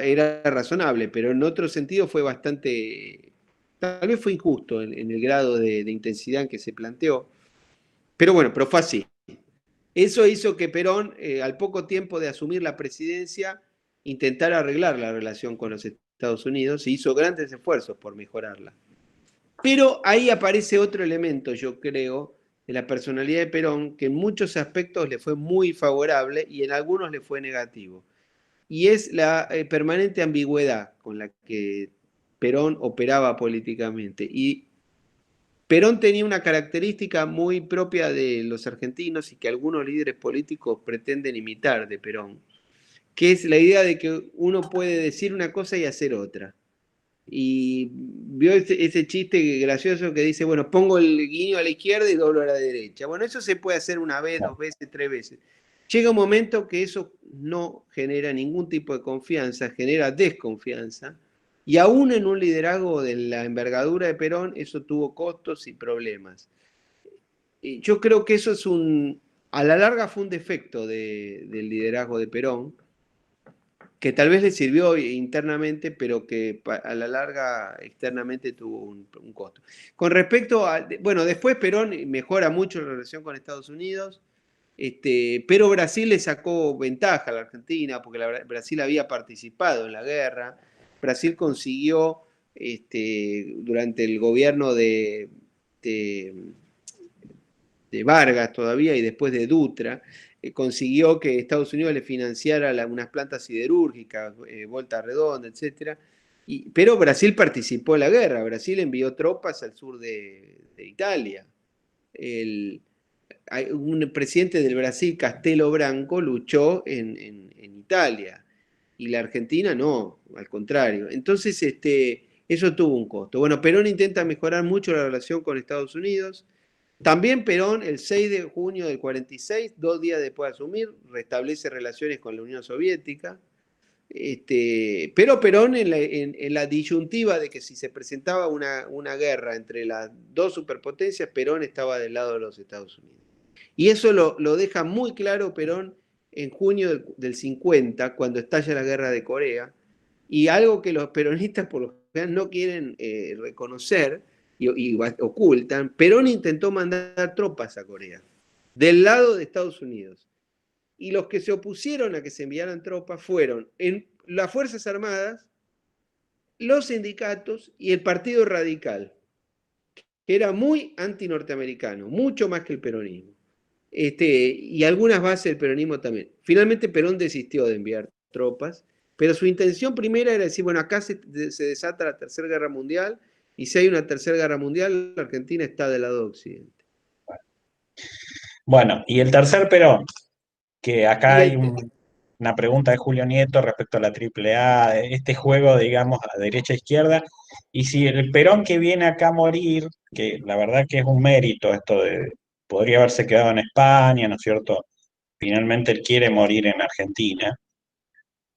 era razonable, pero en otro sentido fue bastante, tal vez fue injusto en el grado de intensidad en que se planteó. Pero bueno, pero fue así. Eso hizo que Perón, al poco tiempo de asumir la presidencia, intentara arreglar la relación con los Estados Unidos y hizo grandes esfuerzos por mejorarla. Pero ahí aparece otro elemento, yo creo, de la personalidad de Perón, que en muchos aspectos le fue muy favorable y en algunos le fue negativo. Y es la permanente ambigüedad con la que Perón operaba políticamente. Y Perón tenía una característica muy propia de los argentinos y que algunos líderes políticos pretenden imitar de Perón, que es la idea de que uno puede decir una cosa y hacer otra. Y vio ese chiste gracioso que dice, bueno, pongo el guiño a la izquierda y doblo a la derecha. Bueno, eso se puede hacer una vez, 2 veces, 3 veces. Llega un momento que eso no genera ningún tipo de confianza, genera desconfianza. Y aún en un liderazgo de la envergadura de Perón, eso tuvo costos y problemas. Y yo creo que eso a la larga fue un defecto del liderazgo de Perón, que tal vez le sirvió internamente, pero que a la larga externamente tuvo un costo. Con respecto a, bueno, después Perón mejora mucho la relación con Estados Unidos, pero Brasil le sacó ventaja a la Argentina, porque Brasil había participado en la guerra. Brasil consiguió, durante el gobierno de Vargas todavía y después de Dutra, consiguió que Estados Unidos le financiara unas plantas siderúrgicas, Volta Redonda, etc. Pero Brasil participó en la guerra, Brasil envió tropas al sur de Italia. Un presidente del Brasil, Castelo Branco, luchó en Italia y la Argentina no, al contrario. Entonces, Eso tuvo un costo. Bueno, Perón intenta mejorar mucho la relación con Estados Unidos. También Perón, el 6 de junio del 46, 2 días después de asumir, restablece relaciones con la Unión Soviética. Pero Perón en la disyuntiva de que si se presentaba una guerra entre las dos superpotencias, Perón estaba del lado de los Estados Unidos. Y eso lo deja muy claro Perón en junio del 50, cuando estalla la guerra de Corea, y algo que los peronistas por lo general no quieren reconocer y ocultan. Perón intentó mandar tropas a Corea, del lado de Estados Unidos. Y los que se opusieron a que se enviaran tropas fueron en las Fuerzas Armadas, los sindicatos y el Partido Radical, que era muy anti-norteamericano, mucho más que el peronismo. Y algunas bases del peronismo también. Finalmente Perón desistió de enviar tropas, pero su intención primera era decir, bueno, acá se desata la Tercera Guerra Mundial, y si hay una Tercera Guerra Mundial, la Argentina está del lado de Occidente. Bueno, y el tercer Perón, que acá Y hay el, una pregunta de Julio Nieto respecto a la Triple A, este juego, digamos, a derecha-izquierda, y si el Perón que viene acá a morir, que la verdad que es un mérito esto de, podría haberse quedado en España, ¿no es cierto? Finalmente él quiere morir en Argentina.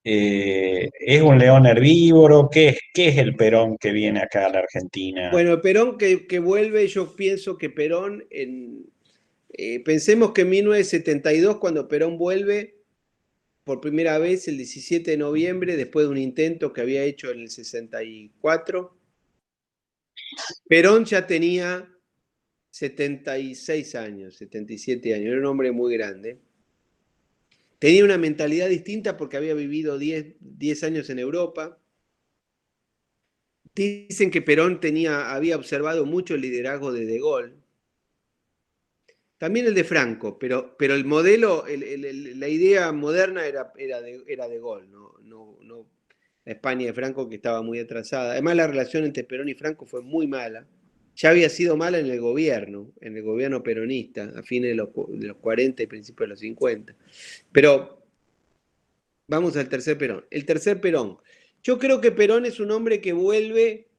¿Es un león herbívoro? ¿Qué es el Perón que viene acá a la Argentina? bueno, Perón que vuelve, yo pienso que Perón, pensemos que en 1972, cuando Perón vuelve por primera vez el 17 de noviembre, después de un intento que había hecho en el 64, Perón ya tenía 76 años, 77 años, era un hombre muy grande. Tenía una mentalidad distinta porque había vivido 10 años en Europa. Dicen que Perón había observado mucho el liderazgo de Gaulle, también el de Franco, pero el modelo, la idea moderna era de Gaulle, no la España de Franco, que estaba muy atrasada. Además, la relación entre Perón y Franco fue muy mala. Ya había sido mala en el gobierno peronista, a fines de los 40 y principios de los 50. Pero vamos al tercer Perón. El tercer Perón. Yo creo que Perón es un hombre que vuelve,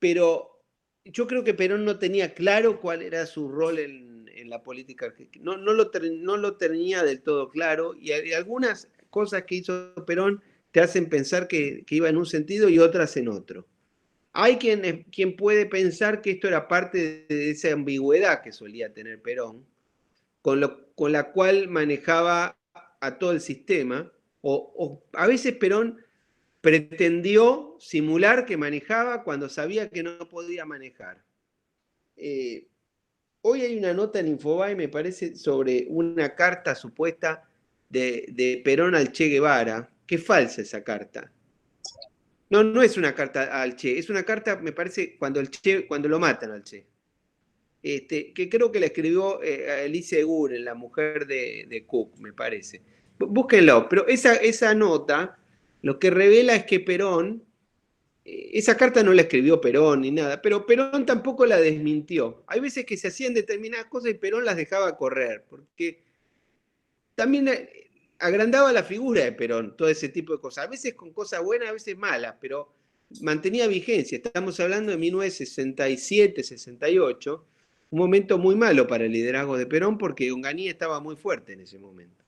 pero yo creo que Perón no tenía claro cuál era su rol en la política argentina. No lo tenía del todo claro, y hay algunas cosas que hizo Perón te hacen pensar que iba en un sentido y otras en otro. Hay quien puede pensar que esto era parte de esa ambigüedad que solía tener Perón, con la cual manejaba a todo el sistema, o a veces Perón pretendió simular que manejaba cuando sabía que no podía manejar. Eh, Hoy hay una nota en Infobae, me parece, sobre una carta supuesta de Perón al Che Guevara, que es falsa esa carta. No, no es una carta al Che, es una carta, me parece, cuando lo matan al Che. Que creo que la escribió Elise Guren, la mujer de Cook, me parece. Búsquenlo, pero esa nota lo que revela es que Perón, esa carta no la escribió Perón ni nada, pero Perón tampoco la desmintió. Hay veces que se hacían determinadas cosas y Perón las dejaba correr, porque también agrandaba la figura de Perón, todo ese tipo de cosas. A veces con cosas buenas, a veces malas, pero mantenía vigencia. Estamos hablando de 1967, 68, un momento muy malo para el liderazgo de Perón porque Onganía estaba muy fuerte en ese momento.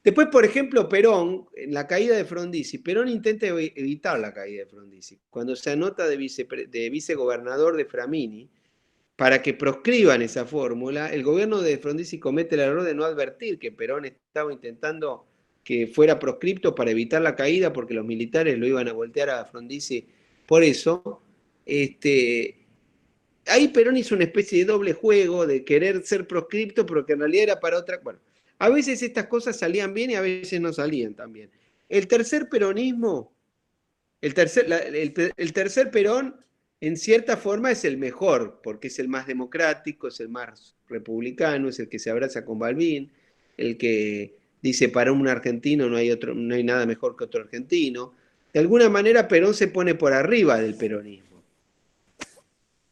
Después, por ejemplo, Perón, en la caída de Frondizi, Perón intenta evitar la caída de Frondizi. Cuando se anota de vicegobernador de Framini, para que proscriban esa fórmula, el gobierno de Frondizi comete el error de no advertir que Perón estaba intentando que fuera proscripto para evitar la caída, porque los militares lo iban a voltear a Frondizi por eso. Ahí Perón hizo una especie de doble juego de querer ser proscripto, pero que en realidad era para otra. Bueno, a veces estas cosas salían bien y a veces no salían tan bien. El tercer peronismo, el tercer Perón, en cierta forma, es el mejor, porque es el más democrático, es el más republicano, es el que se abraza con Balbín, el que dice para un argentino no hay nada mejor que otro argentino. De alguna manera Perón se pone por arriba del peronismo.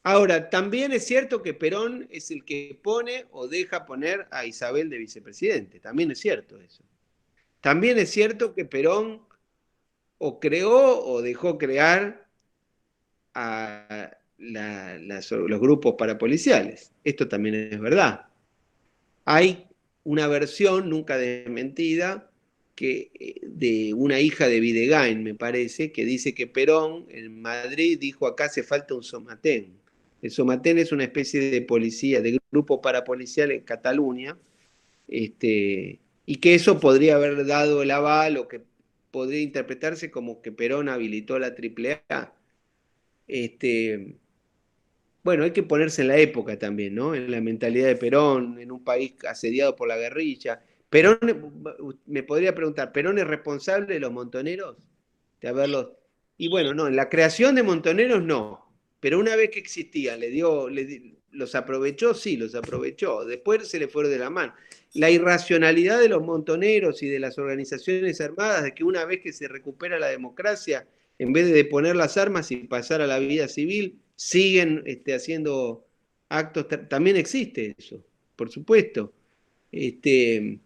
Ahora, también es cierto que Perón es el que pone o deja poner a Isabel de vicepresidente. También es cierto eso. También es cierto que Perón o creó o dejó crear a los grupos parapoliciales. Esto también es verdad. Hay una versión nunca desmentida de una hija de Videgain, me parece, que dice que Perón en Madrid dijo: acá hace falta un Somatén. El Somatén es una especie de policía, de grupo parapolicial en Cataluña, y que eso podría haber dado el aval, o que podría interpretarse como que Perón habilitó la AAA. Este, bueno, hay que ponerse en la época también, ¿no? En la mentalidad de Perón, en un país asediado por la guerrilla. Perón, me podría preguntar, ¿Perón es responsable de los montoneros? De haberlos. Y bueno, no, en la creación de montoneros no. Pero una vez que existían, los aprovechó, sí, los aprovechó. Después se le fueron de la mano. La irracionalidad de los montoneros y de las organizaciones armadas, de que una vez que se recupera la democracia, en vez de poner las armas y pasar a la vida civil, siguen haciendo actos. También existe eso, por supuesto. Este,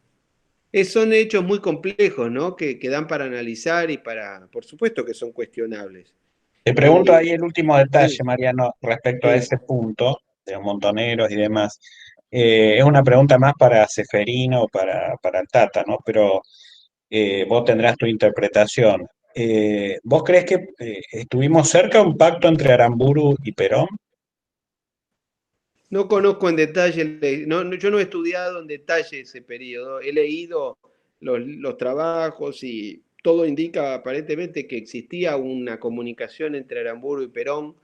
son hechos muy complejos, ¿no? Que dan para analizar y para, por supuesto que son cuestionables. Te pregunto Eh, ahí el último detalle, sí, Mariano, respecto a sí. ese punto de los montoneros y demás. Es una pregunta más para Ceferino o para el Tata, ¿no? Pero vos tendrás tu interpretación. ¿Vos crees que estuvimos cerca de un pacto entre Aramburu y Perón? No conozco en detalle, yo no he estudiado en detalle ese periodo, he leído los trabajos y todo indica aparentemente que existía una comunicación entre Aramburu y Perón.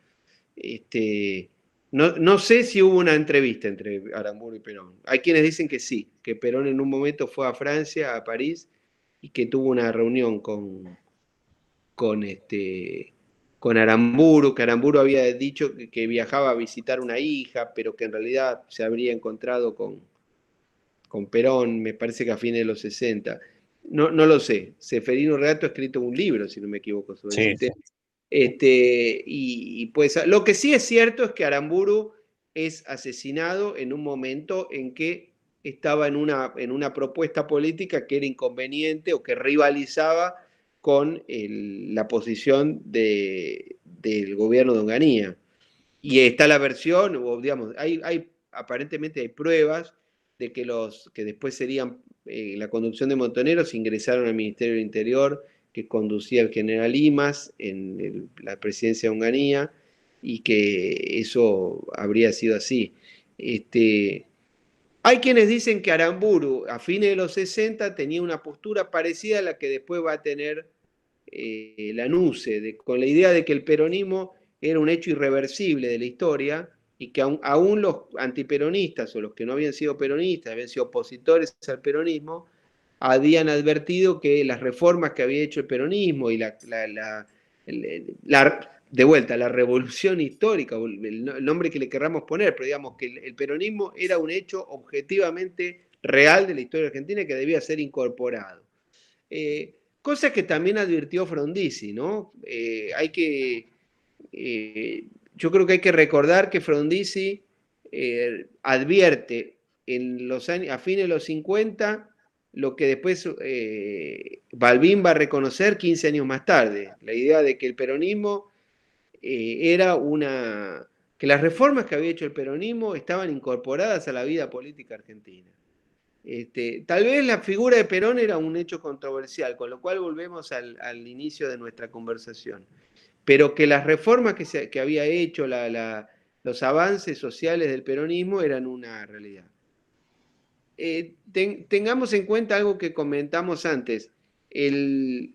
No sé si hubo una entrevista entre Aramburu y Perón. Hay quienes dicen que sí, que Perón en un momento fue a Francia, a París, y que tuvo una reunión con, este, con Aramburu, que Aramburu había dicho que viajaba a visitar una hija, pero que en realidad se habría encontrado con Perón, me parece que a fines de los 60. No, no lo sé. Seferino Reato ha escrito un libro, si no me equivoco, sobre ese Sí, sí. tema. Y pues lo que sí es cierto es que Aramburu es asesinado en un momento en que estaba en una propuesta política que era inconveniente o que rivalizaba con la posición del gobierno de Onganía. Y está la versión, o digamos, aparentemente hay pruebas de que los que después serían la conducción de montoneros ingresaron al Ministerio del Interior, que conducía el general Limas en la presidencia de Onganía, y que eso habría sido así. Hay quienes dicen que Aramburu a fines de los 60 tenía una postura parecida a la que después va a tener Lanusse, con la idea de que el peronismo era un hecho irreversible de la historia, y que aún los antiperonistas o los que no habían sido peronistas, habían sido opositores al peronismo, habían advertido que las reformas que había hecho el peronismo y de vuelta, la revolución histórica, el nombre que le querramos poner, pero digamos que el peronismo era un hecho objetivamente real de la historia argentina que debía ser incorporado. Cosa que también advirtió Frondizi, ¿no? Yo creo que hay que recordar que Frondizi advierte a fines de los 50 lo que después Balbín va a reconocer 15 años más tarde, la idea de que el peronismo era que las reformas que había hecho el peronismo estaban incorporadas a la vida política argentina. Tal vez la figura de Perón era un hecho controversial, con lo cual volvemos al inicio de nuestra conversación. Pero que las reformas que había hecho, los avances sociales del peronismo eran una realidad. Tengamos en cuenta algo que comentamos antes.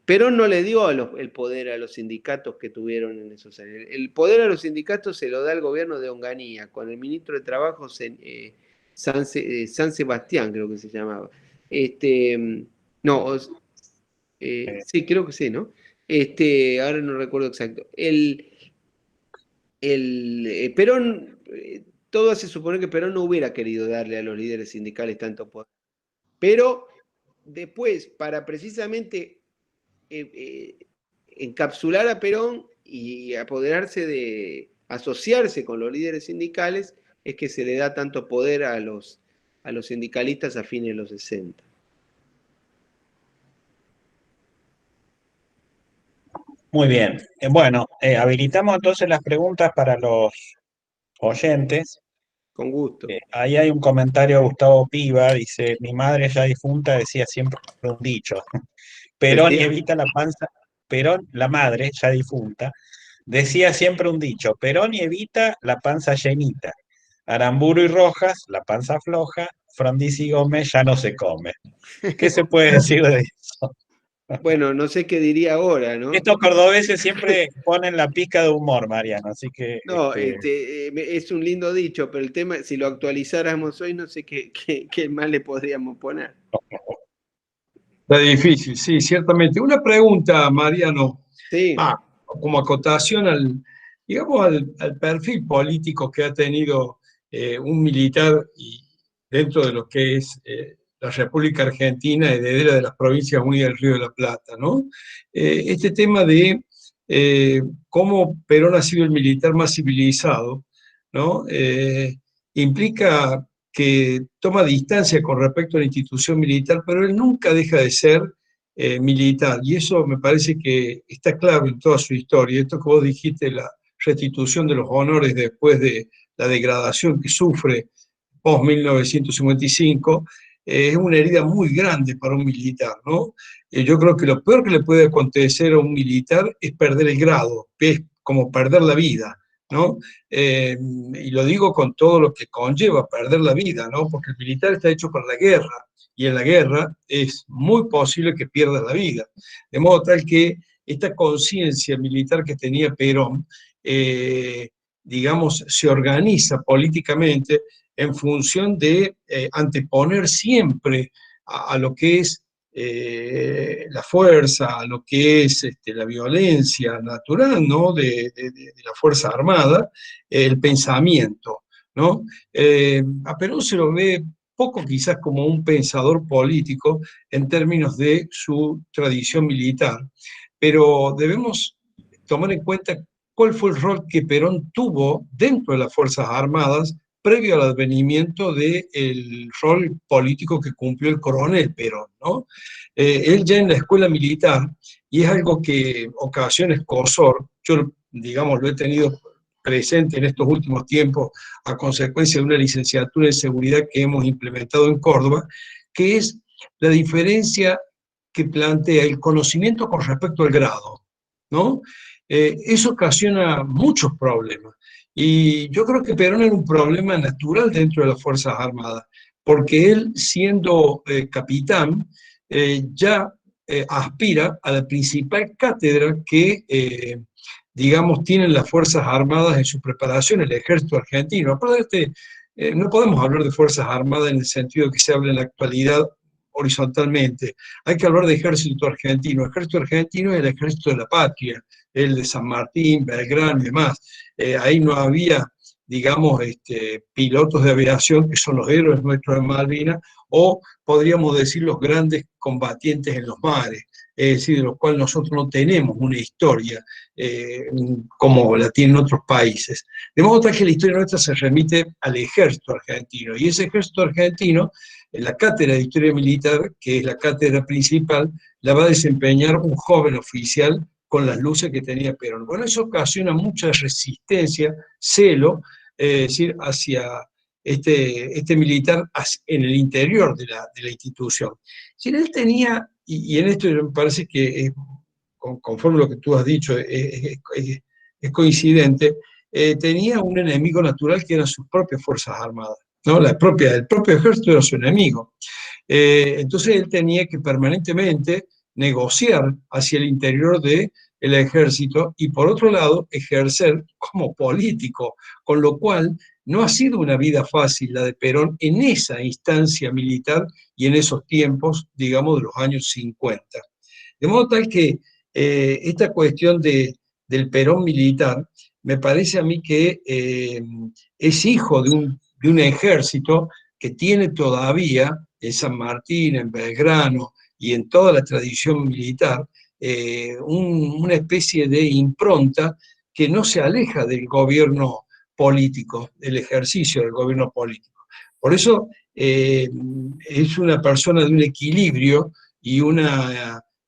Perón no le dio el poder a los sindicatos que tuvieron en esos años. El poder a los sindicatos se lo da el gobierno de Onganía, con el ministro de Trabajo San Sebastián, creo que se llamaba. No, sí, creo que sí, ¿no? Ahora no recuerdo exacto. Perón, todo hace suponer que Perón no hubiera querido darle a los líderes sindicales tanto poder. Pero después, para precisamente eh, eh, encapsular a Perón y apoderarse asociarse con los líderes sindicales, es que se le da tanto poder a los sindicalistas a fines de los 60. Muy bien. Bueno, habilitamos entonces las preguntas para los oyentes. Con gusto. Ahí hay un comentario de Gustavo Piva, dice, mi madre ya difunta decía siempre un dicho, Perón y Decía. Evita la panza, Perón, la madre ya difunta, decía siempre un dicho, Perón y Evita la panza llenita, Aramburu y Rojas, la panza floja, Frondizi y Gómez ya no se come. ¿Qué se puede decir de eso? Bueno, no sé qué diría ahora, ¿no? Estos cordobeses siempre ponen la pizca de humor, Mariano, así que No, es un lindo dicho, pero el tema, si lo actualizáramos hoy, no sé qué más le podríamos poner. Está difícil, sí, ciertamente. Una pregunta, Mariano, Sí, como acotación digamos, al perfil político que ha tenido un militar y dentro de lo que es la República Argentina, heredera de las Provincias Unidas del Río de la Plata, ¿no? Este tema de cómo Perón ha sido el militar más civilizado, ¿no? Implica que toma distancia con respecto a la institución militar, pero él nunca deja de ser militar, y eso me parece que está claro en toda su historia. Esto que vos dijiste, la restitución de los honores después de la degradación que sufre post-1955, es una herida muy grande para un militar, ¿no? Yo creo que lo peor que le puede acontecer a un militar es perder el grado, es como perder la vida, ¿no? Y lo digo con todo lo que conlleva perder la vida, ¿no? Porque el militar está hecho para la guerra, y en la guerra es muy posible que pierda la vida. De modo tal que esta conciencia militar que tenía Perón, digamos, se organiza políticamente en función de anteponer siempre a lo que es la fuerza, a lo que es la violencia natural, ¿no? de la Fuerza Armada, el pensamiento, ¿no? A Perón se lo ve poco quizás como un pensador político en términos de su tradición militar, pero debemos tomar en cuenta cuál fue el rol que Perón tuvo dentro de las Fuerzas Armadas previo al advenimiento del rol político que cumplió el coronel Perón, ¿no? Él ya en la escuela militar, y es algo que ocasiones Cosor, yo digamos lo he tenido presente en estos últimos tiempos a consecuencia de una licenciatura en seguridad que hemos implementado en Córdoba, que es la diferencia que plantea el conocimiento con respecto al grado, ¿no? Eso ocasiona muchos problemas. Y yo creo que Perón era un problema natural dentro de las Fuerzas Armadas, porque él, siendo capitán, ya aspira a la principal cátedra que, digamos, tienen las Fuerzas Armadas en su preparación, el ejército argentino. Aparte, no podemos hablar de Fuerzas Armadas en el sentido que se habla en la actualidad horizontalmente. Hay que hablar de ejército argentino. Ejército argentino es el ejército de la patria, el de San Martín, Belgrano y demás. Ahí no había, digamos, pilotos de aviación, que son los héroes nuestros en Malvinas, o podríamos decir los grandes combatientes en los mares, es decir, de los cuales nosotros no tenemos una historia como la tienen otros países. De modo tal que la historia nuestra se remite al ejército argentino, y ese ejército argentino, en la cátedra de historia militar, que es la cátedra principal, la va a desempeñar un joven oficial con las luces que tenía Perón. Bueno, eso ocasiona mucha resistencia, celo, es decir, hacia este militar en el interior de la institución. Si él tenía, y en esto me parece que, conforme lo que tú has dicho, es coincidente, tenía un enemigo natural que eran sus propias Fuerzas Armadas, ¿no? El propio ejército era su enemigo. Entonces él tenía que permanentemente negociar hacia el interior del ejército y por otro lado ejercer como político, con lo cual no ha sido una vida fácil la de Perón en esa instancia militar y en esos tiempos, digamos, de los años 50. De modo tal que esta cuestión del Perón militar me parece a mí que es hijo de un ejército que tiene todavía en San Martín, en Belgrano y en toda la tradición militar, una especie de impronta que no se aleja del gobierno político, del ejercicio del gobierno político. Por eso es una persona de un equilibrio y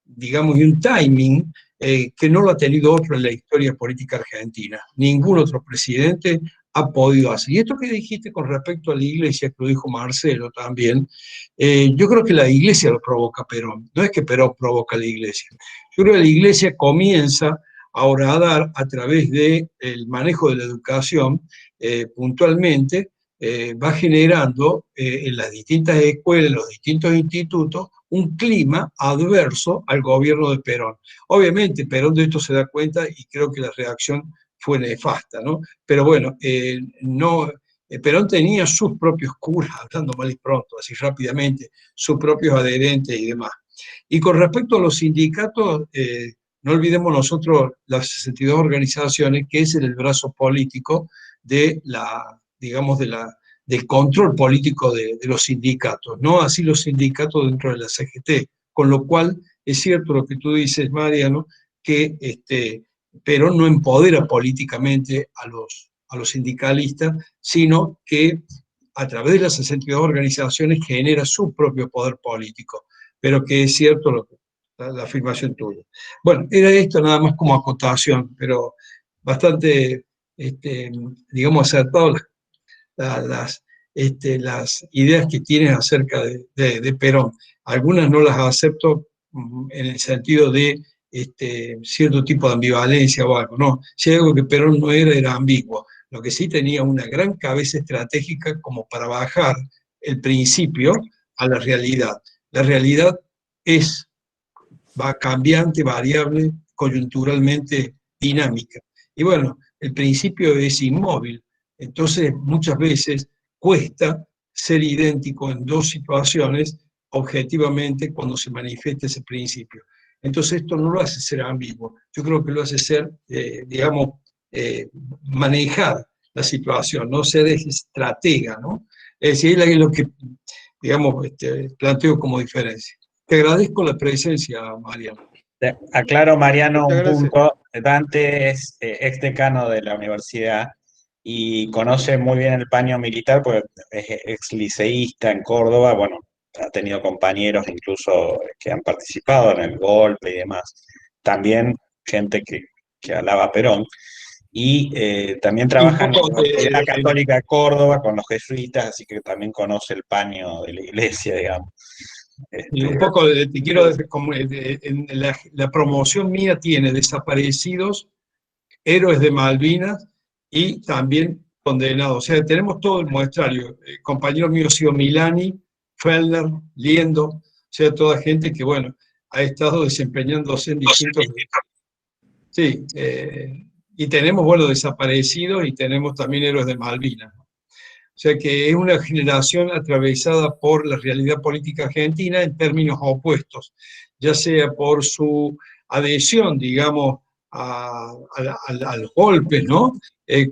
digamos, y un timing que no lo ha tenido otro en la historia política argentina. Ningún otro presidente ha podido hacer. Y esto que dijiste con respecto a la iglesia, que lo dijo Marcelo también, yo creo que la iglesia lo provoca a Perón, no es que Perón provoca a la iglesia. Yo creo que la iglesia comienza a horadar a través del manejo de la educación, puntualmente, va generando en las distintas escuelas, en los distintos institutos, un clima adverso al gobierno de Perón. Obviamente Perón de esto se da cuenta y creo que la reacción fue nefasta, ¿no? Pero bueno, Perón tenía sus propios curas, hablando mal y pronto, así rápidamente, sus propios adherentes y demás. Y con respecto a los sindicatos, no olvidemos nosotros las 62 organizaciones, que es el brazo político de la, digamos, del control político de los sindicatos, no así los sindicatos dentro de la CGT, con lo cual es cierto lo que tú dices, Mariano, que Perón no empodera políticamente a los sindicalistas, sino que a través de las 62 organizaciones genera su propio poder político, pero que es cierto la afirmación tuya. Bueno, era esto nada más como acotación, pero bastante, digamos, acertado las ideas que tienes acerca de Perón. Algunas no las acepto en el sentido de cierto tipo de ambivalencia o algo, no. Si hay algo que Perón no era, era ambiguo. Lo que sí tenía una gran cabeza estratégica como para bajar el principio a la realidad. La realidad va cambiante, variable, coyunturalmente dinámica. Y bueno, el principio es inmóvil. Entonces, muchas veces cuesta ser idéntico en dos situaciones objetivamente cuando se manifiesta ese principio. Entonces, esto no lo hace ser ambiguo. Yo creo que lo hace ser, digamos, manejar la situación, no ser estratega, ¿no? Es decir, es lo que, digamos, planteo como diferencia. Te agradezco la presencia, Mariano. Aclaro, Mariano, Muchas un gracias. punto. Dante es ex decano de la universidad y conoce muy bien el paño militar, porque es ex liceísta en Córdoba. Bueno, ha tenido compañeros incluso que han participado en el golpe y demás. También gente que alaba a Perón. Y también Y un trabaja en la poco Universidad Católica de Córdoba con los jesuitas, así que también conoce el paño de la iglesia, digamos. y un poco te quiero decir, como en la promoción mía tiene desaparecidos, héroes de Malvinas y también condenados. O sea, tenemos todo el muestrario. Compañeros míos, sido Milani, Fellner, Liendo, o sea, toda gente que, bueno, ha estado desempeñándose en distintos... Sí, y tenemos, bueno, desaparecidos y tenemos también héroes de Malvinas. O sea que es una generación atravesada por la realidad política argentina en términos opuestos, ya sea por su adhesión, digamos, a los golpes, ¿no?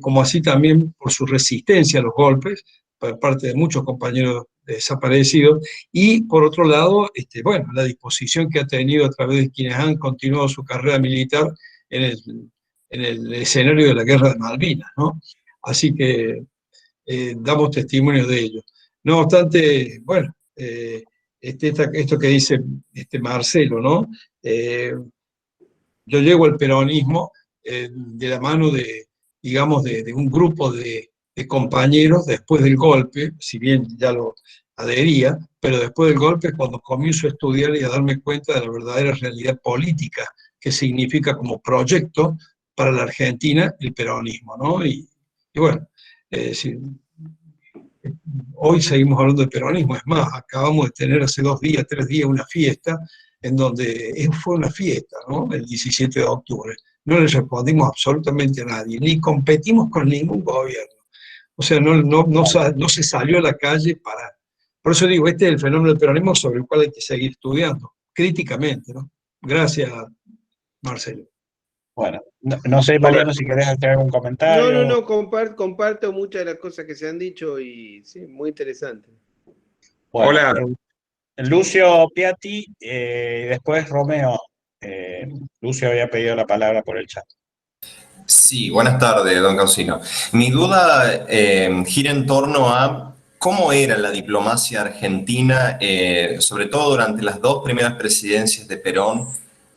Como así también por su resistencia a los golpes, por parte de muchos compañeros desaparecidos, y por otro lado, bueno, la disposición que ha tenido a través de quienes han continuado su carrera militar en el escenario de la guerra de Malvinas, ¿no? Así que damos testimonio de ello. No obstante, bueno, esto que dice Marcelo, ¿no? Yo llego al peronismo de la mano de, digamos, de un grupo de compañeros después del golpe, si bien ya lo adhería, pero después del golpe es cuando comienzo a estudiar y a darme cuenta de la verdadera realidad política que significa como proyecto para la Argentina el peronismo, ¿no? Y bueno, si, hoy seguimos hablando de peronismo, es más, acabamos de tener hace 2 días, 3 días una fiesta en donde fue una fiesta, ¿no? El 17 de octubre. No le respondimos absolutamente a nadie, ni competimos con ningún gobierno. O sea, no se salió a la calle para... Por eso digo, este es el fenómeno del peronismo sobre el cual hay que seguir estudiando, críticamente, ¿no? Gracias, Marcelo. Bueno, no sé, Mariano, si querés hacer algún comentario. No, comparto muchas de las cosas que se han dicho y sí, muy interesante. Bueno, Hola, Lucio Piatti, después Romeo. Lucio había pedido la palabra por el chat. sí, buenas tardes, don Causino. Mi duda gira en torno a cómo era la diplomacia argentina, sobre todo durante las 2 primeras presidencias de Perón,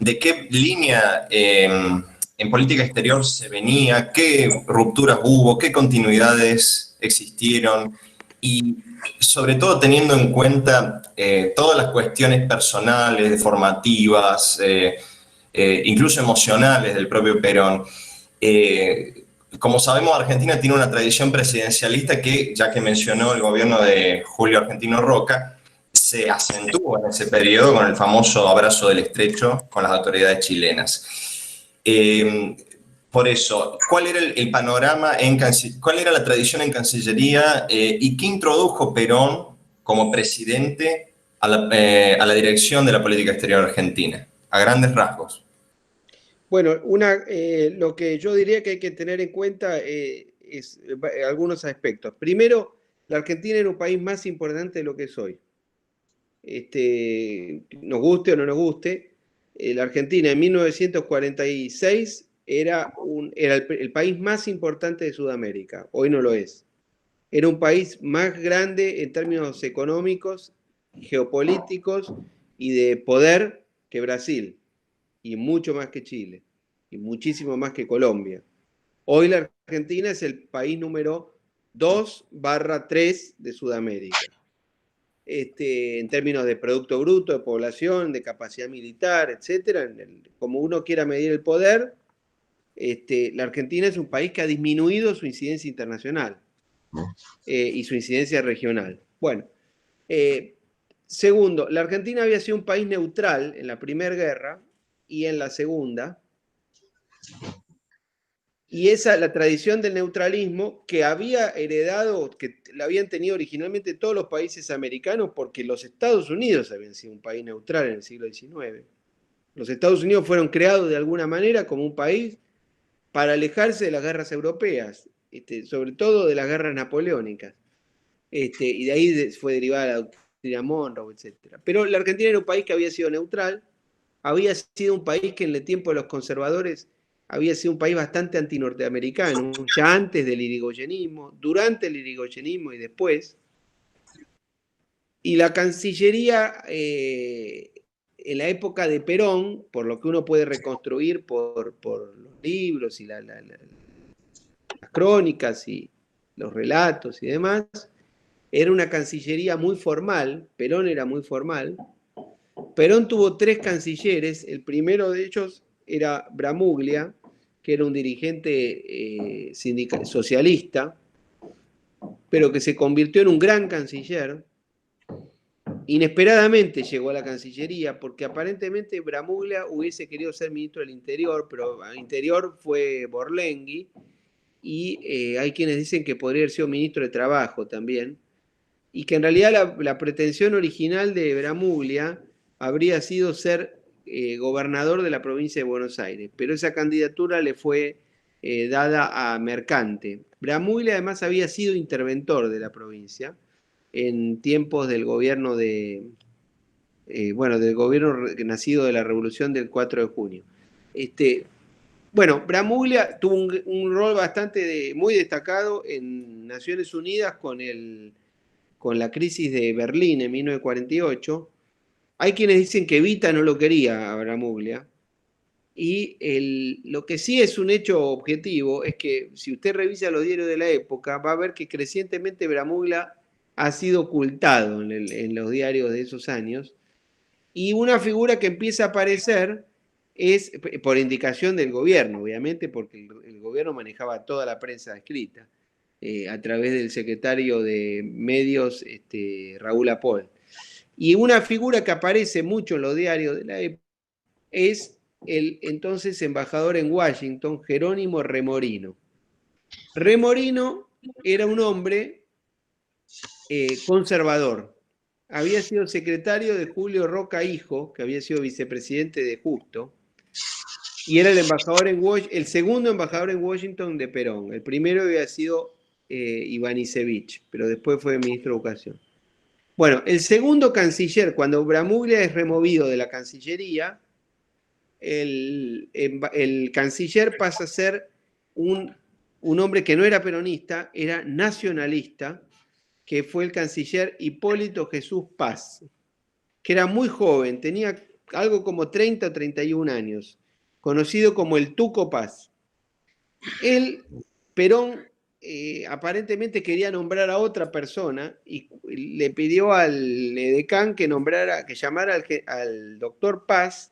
de qué línea en política exterior se venía, qué rupturas hubo, qué continuidades existieron y sobre todo teniendo en cuenta todas las cuestiones personales, formativas, incluso emocionales del propio Perón. Como sabemos, Argentina tiene una tradición presidencialista que, ya que mencionó el gobierno de Julio Argentino Roca, se acentuó en ese periodo con el famoso abrazo del estrecho con las autoridades chilenas. Por eso, ¿cuál era el panorama, cuál era la tradición en Cancillería y qué introdujo Perón como presidente a la dirección de la política exterior argentina? A grandes rasgos. Bueno, lo que yo diría que hay que tener en cuenta es algunos aspectos. Primero, la Argentina era un país más importante de lo que es hoy. Nos guste o no nos guste, la Argentina en 1946 era el país más importante de Sudamérica, hoy no lo es. Era un país más grande en términos económicos, geopolíticos y de poder que Brasil, y mucho más que Chile, y muchísimo más que Colombia. Hoy la Argentina es el país número 2/3 de Sudamérica. En términos de Producto Bruto, de población, de capacidad militar, etcétera, como uno quiera medir el poder, la Argentina es un país que ha disminuido su incidencia internacional y su incidencia regional. Bueno, segundo, la Argentina había sido un país neutral en la Primera Guerra y en la Segunda, y la tradición del neutralismo que había heredado, que la habían tenido originalmente todos los países americanos, porque los Estados Unidos habían sido un país neutral en el siglo XIX. Los Estados Unidos fueron creados de alguna manera como un país para alejarse de las guerras europeas, sobre todo de las guerras napoleónicas. Y de ahí fue derivada la doctrina Monroe, etc. Pero la Argentina era un país que había sido neutral, había sido un país que en el tiempo de los conservadores había sido un país bastante antinorteamericano, ya antes del irigoyenismo, durante el irigoyenismo y después. Y la Cancillería, en la época de Perón, por lo que uno puede reconstruir por los libros y las crónicas y los relatos y demás, era una Cancillería muy formal. Perón era muy formal. Perón tuvo 3 cancilleres, el primero de ellos era Bramuglia, que era un dirigente socialista, pero que se convirtió en un gran canciller. Inesperadamente llegó a la Cancillería, porque aparentemente Bramuglia hubiese querido ser ministro del Interior, pero al Interior fue Borlenghi, y hay quienes dicen que podría haber sido ministro de Trabajo también, y que en realidad la pretensión original de Bramuglia habría sido ser gobernador de la provincia de Buenos Aires, pero esa candidatura le fue dada a Mercante. Bramuglia además había sido interventor de la provincia en tiempos del gobierno del gobierno nacido de la Revolución del 4 de junio. Bueno, Bramuglia tuvo un rol muy destacado en Naciones Unidas con la crisis de Berlín en 1948. Hay quienes dicen que Evita no lo quería a Bramuglia, y lo que sí es un hecho objetivo es que si usted revisa los diarios de la época, va a ver que crecientemente Bramuglia ha sido ocultado en los diarios de esos años, y una figura que empieza a aparecer es por indicación del gobierno, obviamente, porque el gobierno manejaba toda la prensa escrita a través del secretario de Medios, Raúl Apol. Y una figura que aparece mucho en los diarios de la época es el entonces embajador en Washington, Jerónimo Remorino. Remorino era un hombre conservador. Había sido secretario de Julio Roca Hijo, que había sido vicepresidente de Justo, y era el segundo embajador en Washington de Perón. El primero había sido Ivanišević, pero después fue ministro de Educación. Bueno, el segundo canciller, cuando Bramuglia es removido de la Cancillería, el canciller pasa a ser un hombre que no era peronista, era nacionalista, que fue el canciller Hipólito Jesús Paz, que era muy joven, tenía algo como 30 o 31 años, conocido como el Tuco Paz. Perón aparentemente quería nombrar a otra persona y le pidió al edecán que llamara al doctor Paz,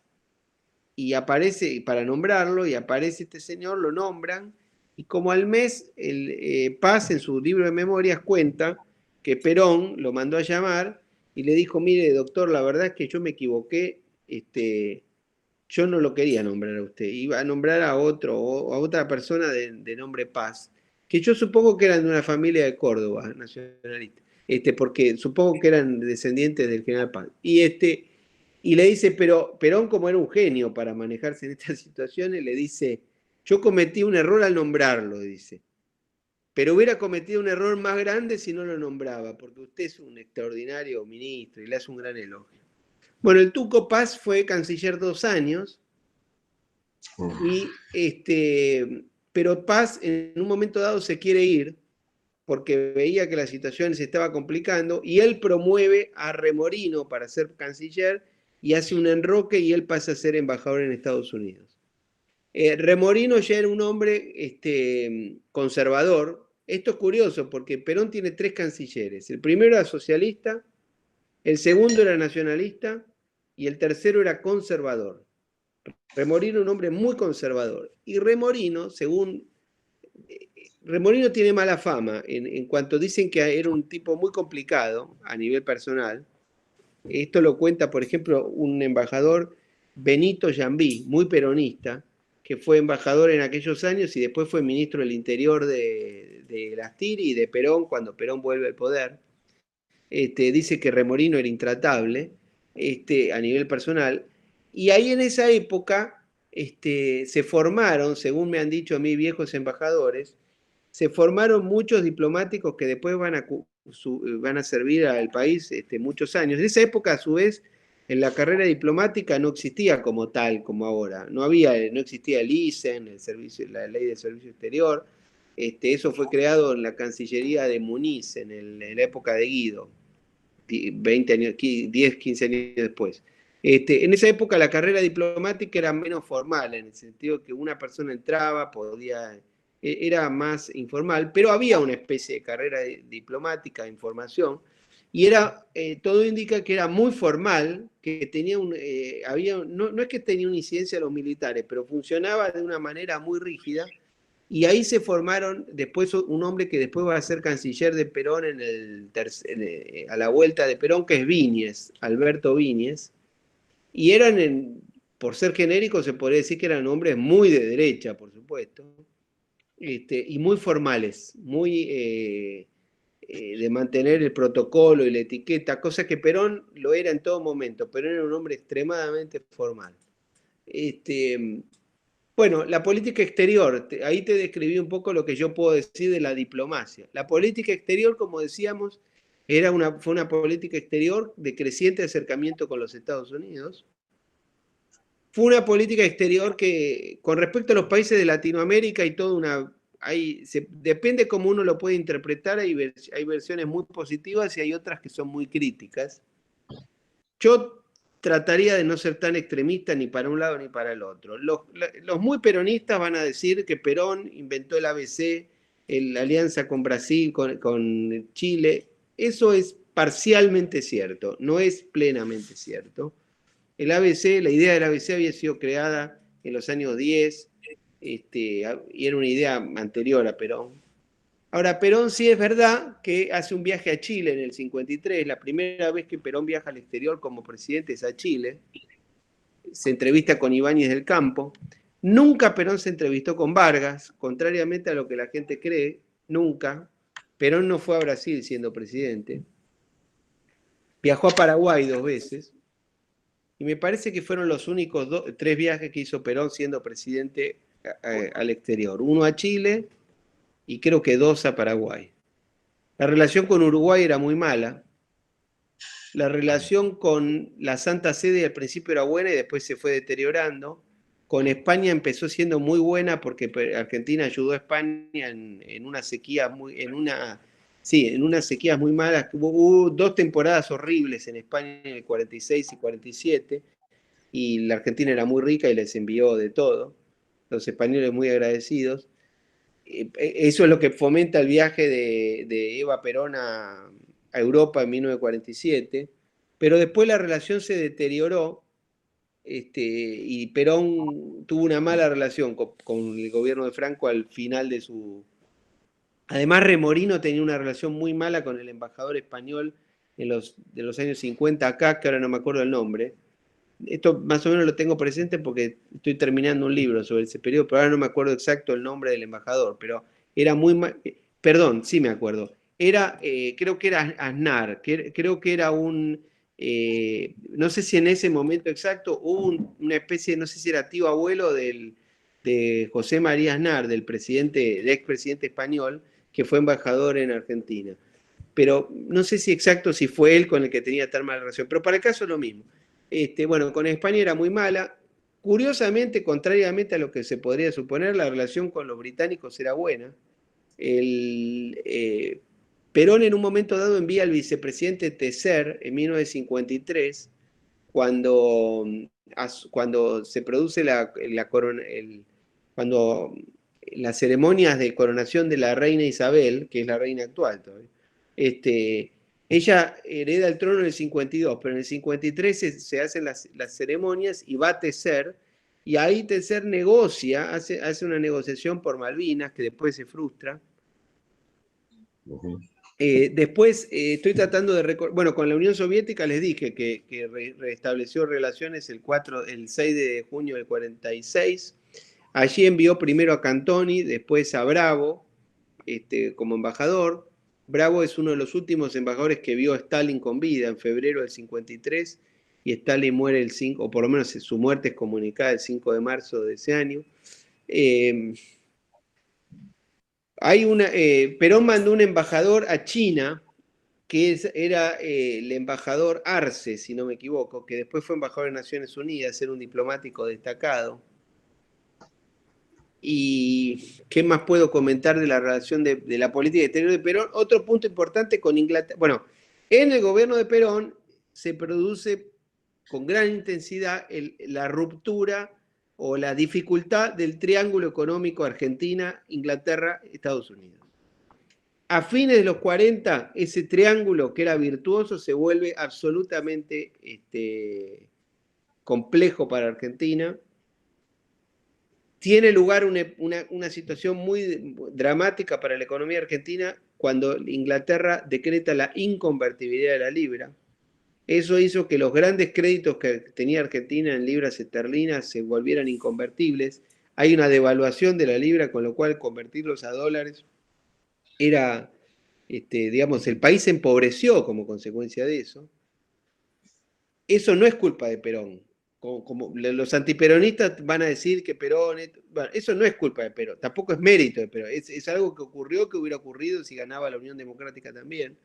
y aparece, para nombrarlo, y aparece este señor, lo nombran, y como al mes, Paz en su libro de memorias cuenta que Perón lo mandó a llamar y le dijo: mire, doctor, la verdad es que yo me equivoqué, yo no lo quería nombrar a usted, iba a nombrar a otra persona de nombre Paz, que yo supongo que eran de una familia de Córdoba, nacionalista, porque supongo que eran descendientes del general Paz. Y le dice, pero Perón, como era un genio para manejarse en estas situaciones, le dice: yo cometí un error al nombrarlo, dice, pero hubiera cometido un error más grande si no lo nombraba, porque usted es un extraordinario ministro y le hace un gran elogio. Bueno, el Tuco Paz fue canciller 2 años, pero Paz en un momento dado se quiere ir porque veía que la situación se estaba complicando, y él promueve a Remorino para ser canciller y hace un enroque y él pasa a ser embajador en Estados Unidos. Remorino ya era un hombre conservador. Esto es curioso porque Perón tiene 3 cancilleres. El primero era socialista, el segundo era nacionalista y el tercero era conservador. Remorino, un hombre muy conservador. Y Remorino, Remorino tiene mala fama en cuanto dicen que era un tipo muy complicado a nivel personal. Esto lo cuenta, por ejemplo, un embajador, Benito Jambí, muy peronista, que fue embajador en aquellos años y después fue ministro del Interior de Lastiri y de Perón cuando Perón vuelve al poder. Dice que Remorino era intratable a nivel personal. Y ahí en esa época se formaron, según me han dicho a mí viejos embajadores, se formaron muchos diplomáticos que después van a servir al país muchos años. En esa época, a su vez, en la carrera diplomática no existía como tal, como ahora. No existía el ISEN, la ley de servicio exterior. Eso fue creado en la Cancillería de Muniz, en la época de Guido, 20 años, 10, 15 años después. En esa época la carrera diplomática era menos formal, en el sentido que una persona entraba, era más informal, pero había una especie de carrera diplomática de información, y todo indica que era muy formal, que tenía no es que tenía una incidencia a los militares, pero funcionaba de una manera muy rígida. Y ahí se formaron después un hombre que después va a ser canciller de Perón a la vuelta de Perón, que es Viñes, Alberto Viñes. Y por ser genéricos, se podría decir que eran hombres muy de derecha, por supuesto, y muy formales, muy de mantener el protocolo y la etiqueta, cosa que Perón lo era en todo momento. Perón era un hombre extremadamente formal. Bueno, la política exterior, ahí te describí un poco lo que yo puedo decir de la diplomacia. La política exterior, como decíamos, fue una política exterior de creciente acercamiento con los Estados Unidos. Fue una política exterior que, con respecto a los países de Latinoamérica, depende cómo uno lo puede interpretar, hay versiones muy positivas y hay otras que son muy críticas. Yo trataría de no ser tan extremista ni para un lado ni para el otro. Los muy peronistas van a decir que Perón inventó el ABC, la alianza con Brasil, con Chile. Eso es parcialmente cierto, no es plenamente cierto. La idea del ABC había sido creada en los años 10 y era una idea anterior a Perón. Ahora, Perón sí es verdad que hace un viaje a Chile en el 53, la primera vez que Perón viaja al exterior como presidente es a Chile, se entrevista con Ibáñez del Campo. Nunca Perón se entrevistó con Vargas, contrariamente a lo que la gente cree, nunca. Perón no fue a Brasil siendo presidente. Viajó a Paraguay 2 veces, y me parece que fueron los únicos 3 viajes que hizo Perón siendo presidente al exterior. Uno a Chile y creo que 2 a Paraguay. La relación con Uruguay era muy mala. La relación con la Santa Sede al principio era buena y después se fue deteriorando. Con España empezó siendo muy buena porque Argentina ayudó a España en unas sequías muy malas. Hubo 2 temporadas horribles en España en el 46 y 47. y la Argentina era muy rica y les envió de todo, los españoles muy agradecidos. Eso es lo que fomenta el viaje de Eva Perón a Europa en 1947, pero después la relación se deterioró, y Perón tuvo una mala relación con el gobierno de Franco al final de su... Además, Remorino tenía una relación muy mala con el embajador español de los años 50 acá, que ahora no me acuerdo el nombre. Esto más o menos lo tengo presente porque estoy terminando un libro sobre ese periodo, pero ahora no me acuerdo exacto el nombre del embajador, pero era muy mal, perdón, sí me acuerdo. Era, creo que era Aznar, creo que era no sé si en ese momento exacto hubo una especie, no sé si era tío abuelo de José María Aznar, del expresidente español, que fue embajador en Argentina. Pero no sé si exacto si fue él con el que tenía tan mala relación, pero para el caso es lo mismo. Bueno, con España era muy mala. Curiosamente, contrariamente a lo que se podría suponer, la relación con los británicos era buena. Perón en un momento dado envía al vicepresidente Tesser en 1953, cuando se produce cuando las ceremonias de coronación de la reina Isabel, que es la reina actual todavía, ella hereda el trono en el 52, pero en el 53 se hacen las ceremonias y va Tesser, y ahí Tesser negocia, hace una negociación por Malvinas, que después se frustra. Después estoy tratando de recordar, bueno, con la Unión Soviética les dije que restableció relaciones el 6 de junio del 46. Allí envió primero a Cantoni, después a Bravo, como embajador. Bravo es uno de los últimos embajadores que vio a Stalin con vida en febrero del 53, y Stalin muere el 5, o por lo menos su muerte es comunicada el 5 de marzo de ese año. Perón mandó un embajador a China, que era el embajador Arce, si no me equivoco, que después fue embajador de Naciones Unidas, era un diplomático destacado. ¿Y qué más puedo comentar de la relación de la política exterior de Perón? Otro punto importante con Inglaterra. Bueno, en el gobierno de Perón se produce con gran intensidad la ruptura o la dificultad del triángulo económico Argentina, Inglaterra, Estados Unidos. A fines de los 40, ese triángulo que era virtuoso se vuelve absolutamente complejo para Argentina. Tiene lugar una situación muy dramática para la economía argentina cuando Inglaterra decreta la inconvertibilidad de la libra. Eso hizo que los grandes créditos que tenía Argentina en libras esterlinas se volvieran inconvertibles. Hay una devaluación de la libra, con lo cual convertirlos a dólares era, digamos, el país se empobreció como consecuencia de eso. Eso no es culpa de Perón. Como los antiperonistas van a decir que Perón... Bueno, eso no es culpa de Perón, tampoco es mérito de Perón. Es algo que ocurrió, que hubiera ocurrido si ganaba la Unión Democrática también.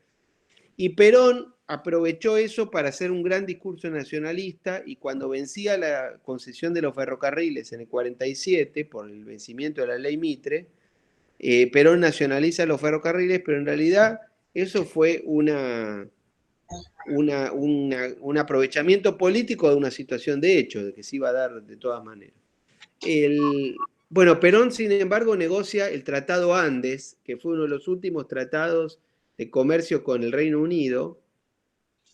Y Perón aprovechó eso para hacer un gran discurso nacionalista, y cuando vencía la concesión de los ferrocarriles en el 47, por el vencimiento de la ley Mitre, Perón nacionaliza los ferrocarriles, pero en realidad eso fue un aprovechamiento político de una situación de hecho, de que se iba a dar de todas maneras. Bueno, Perón, sin embargo, negocia el Tratado Andes, que fue uno de los últimos tratados de comercio con el Reino Unido,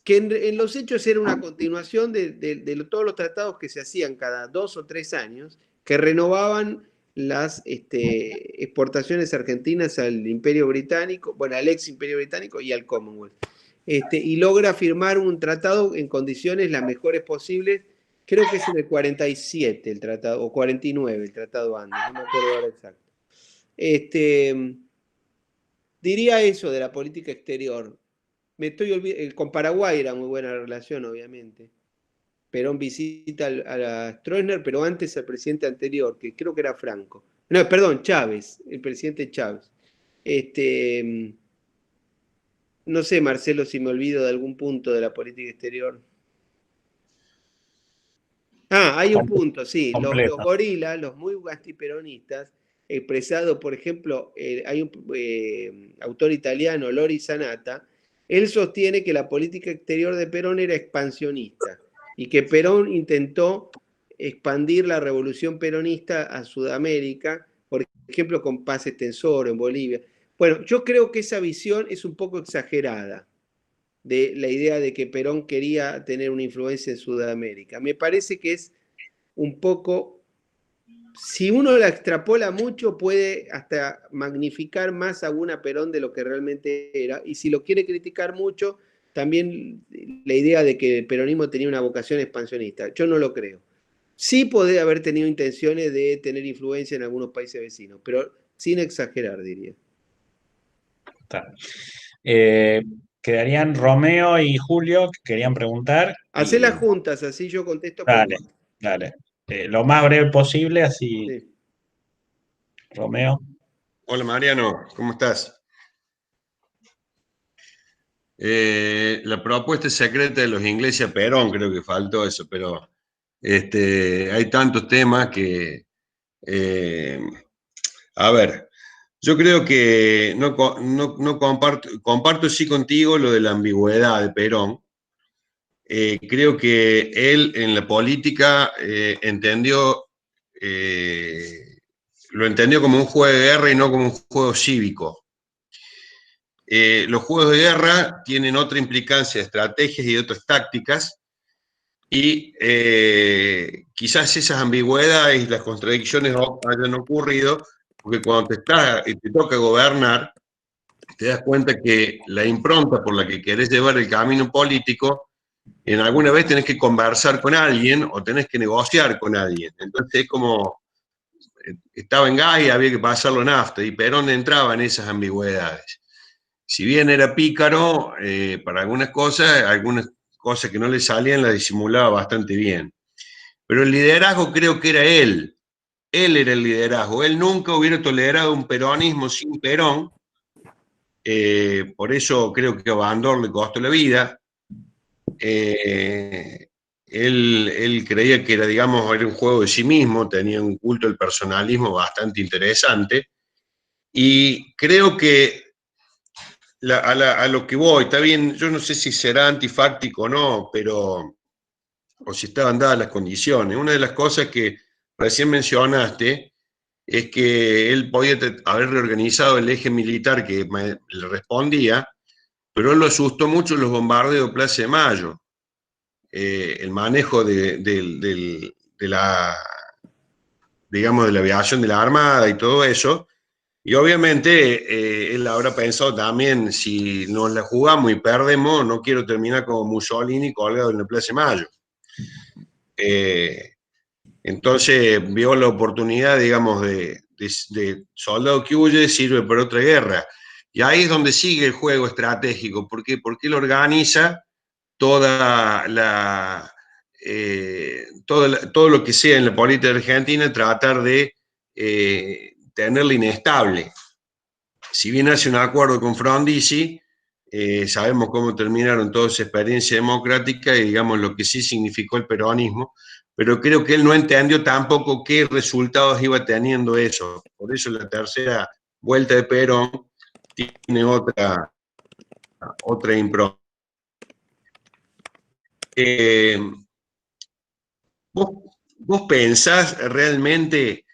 que en los hechos era una continuación de todos los tratados que se hacían cada 2 o 3 años, que renovaban las exportaciones argentinas al Imperio Británico, bueno, al ex Imperio Británico y al Commonwealth. Y logra firmar un tratado en condiciones las mejores posibles. Creo que es en el 47 el tratado, o 49 el tratado Andes, no me acuerdo ahora exacto. Diría eso de la política exterior. Con Paraguay era muy buena relación, obviamente. Perón visita a Stroessner, pero antes al presidente anterior, que creo que era Franco. No, perdón, Chávez, el presidente Chávez. No sé, Marcelo, si me olvido de algún punto de la política exterior. Hay un punto, sí. Los gorilas, los muy antiperonistas, expresado, por ejemplo, hay un autor italiano, Lori Sanata, él sostiene que la política exterior de Perón era expansionista. y que Perón intentó expandir la revolución peronista a Sudamérica, por ejemplo, con Paz Extensor en Bolivia. Bueno, yo creo que esa visión es un poco exagerada de la idea de que Perón quería tener una influencia en Sudamérica. Me parece que es un poco, si uno la extrapola mucho, puede hasta magnificar más aún a Perón de lo que realmente era, y si lo quiere criticar mucho, también la idea de que el peronismo tenía una vocación expansionista. Yo no lo creo. Sí puede haber tenido intenciones de tener influencia en algunos países vecinos, pero sin exagerar, diría. Está. Eh, Quedarían Romeo y Julio, que querían preguntar. Hacelas Y juntas, así yo contesto por dale, vos. dale. Lo más breve posible, así, Sí. Romeo. Hola Mariano, ¿cómo estás? La propuesta secreta de los ingleses a Perón, creo que faltó eso, pero hay tantos temas que, eh, a ver, yo creo que no comparto sí contigo lo de la ambigüedad de Perón. Creo que él en la política lo entendió como un juego de guerra y no como un juego cívico. Los juegos de guerra tienen otra implicancia de estrategias y de otras tácticas, y quizás esas ambigüedades y las contradicciones hayan ocurrido porque cuando te toca gobernar, te das cuenta que la impronta por la que querés llevar el camino político, en alguna vez tenés que conversar con alguien o tenés que negociar con alguien. Entonces es como, estaba en gas y había que pasarlo en nafta, y Perón entraba en esas ambigüedades. Si bien era pícaro para algunas cosas que no le salían las disimulaba bastante bien. Pero el liderazgo creo que era él. Él era el liderazgo. Él nunca hubiera tolerado un peronismo sin Perón. Por eso creo que a Bandor le costó la vida. Él creía que era, digamos, era un juego de sí mismo, tenía un culto del personalismo bastante interesante. Y creo que a lo que voy, está bien, yo no sé si será antifáctico o no, pero, o si estaban dadas las condiciones. Una de las cosas que recién mencionaste es que él podía haber reorganizado el eje militar que le respondía, pero él lo asustó mucho los bombardeos de Plaza de Mayo, el manejo de la, digamos, de la aviación de la Armada y todo eso. Y obviamente él habrá pensado también, si nos la jugamos y perdemos, no quiero terminar como Mussolini colgado en la Plaza de Mayo. Entonces vio la oportunidad, digamos, de soldado que huye sirve para otra guerra. Y ahí es donde sigue el juego estratégico. ¿Por qué? Porque él organiza toda todo lo que sea en la política argentina, tratar de tenerla inestable. Si bien hace un acuerdo con Frondizi, sabemos cómo terminaron toda esa experiencia democrática y digamos lo que sí significó el peronismo, pero creo que él no entendió tampoco qué resultados iba teniendo eso. Por eso la tercera vuelta de Perón tiene otra impronta. ¿Vos pensás realmente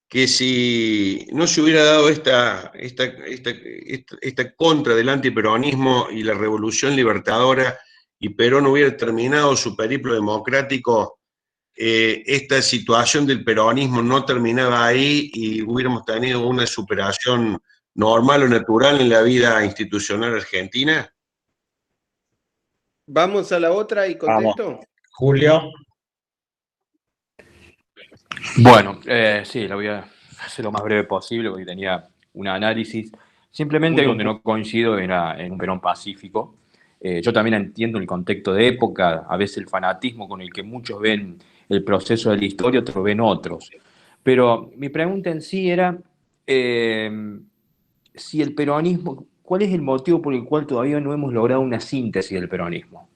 que si no se hubiera dado esta contra del antiperonismo y la revolución libertadora y Perón hubiera terminado su periplo democrático, esta situación del peronismo no terminaba ahí y hubiéramos tenido una superación normal o natural en la vida institucional argentina? Vamos a la otra y Vamos, contesto. Julio. Bueno, sí, lo voy a hacer lo más breve posible porque tenía un análisis. Simplemente donde no coincido era en un Perón pacífico. Yo también entiendo el contexto de época, a veces el fanatismo con el que muchos ven el proceso de la historia, otros ven otros. Pero mi pregunta en sí era si el peronismo, ¿cuál es el motivo por el cual todavía no hemos logrado una síntesis del peronismo?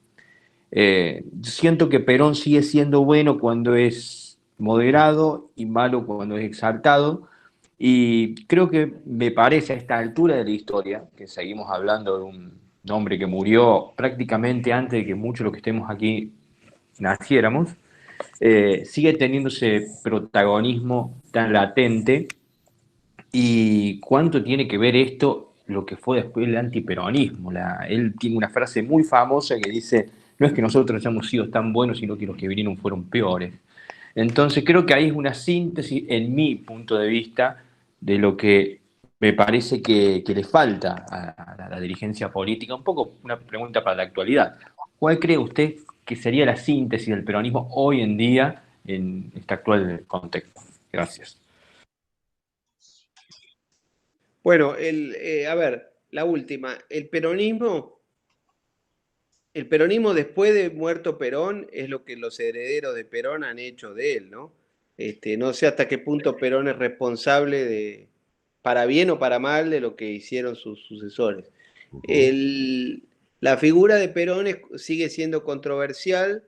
Siento que Perón sigue siendo bueno cuando es moderado y malo cuando es exaltado, y creo que me parece a esta altura de la historia, que seguimos hablando de un hombre que murió prácticamente antes de que muchos de los que estemos aquí naciéramos, sigue teniendo ese protagonismo tan latente. ¿Y cuánto tiene que ver esto lo que fue después el antiperonismo? Él tiene una frase muy famosa que dice, no es que nosotros hayamos sido tan buenos, sino que los que vinieron fueron peores. Entonces creo que ahí es una síntesis, en mi punto de vista, de lo que me parece que le falta a la dirigencia política. Un poco una pregunta para la actualidad. ¿Cuál cree usted que sería la síntesis del peronismo hoy en día en este actual contexto? Gracias. Bueno, a ver, la última. El peronismo después de muerto Perón es lo que los herederos de Perón han hecho de él, ¿no? No sé hasta qué punto Perón es responsable para bien o para mal, de lo que hicieron sus sucesores. La figura de Perón sigue siendo controversial,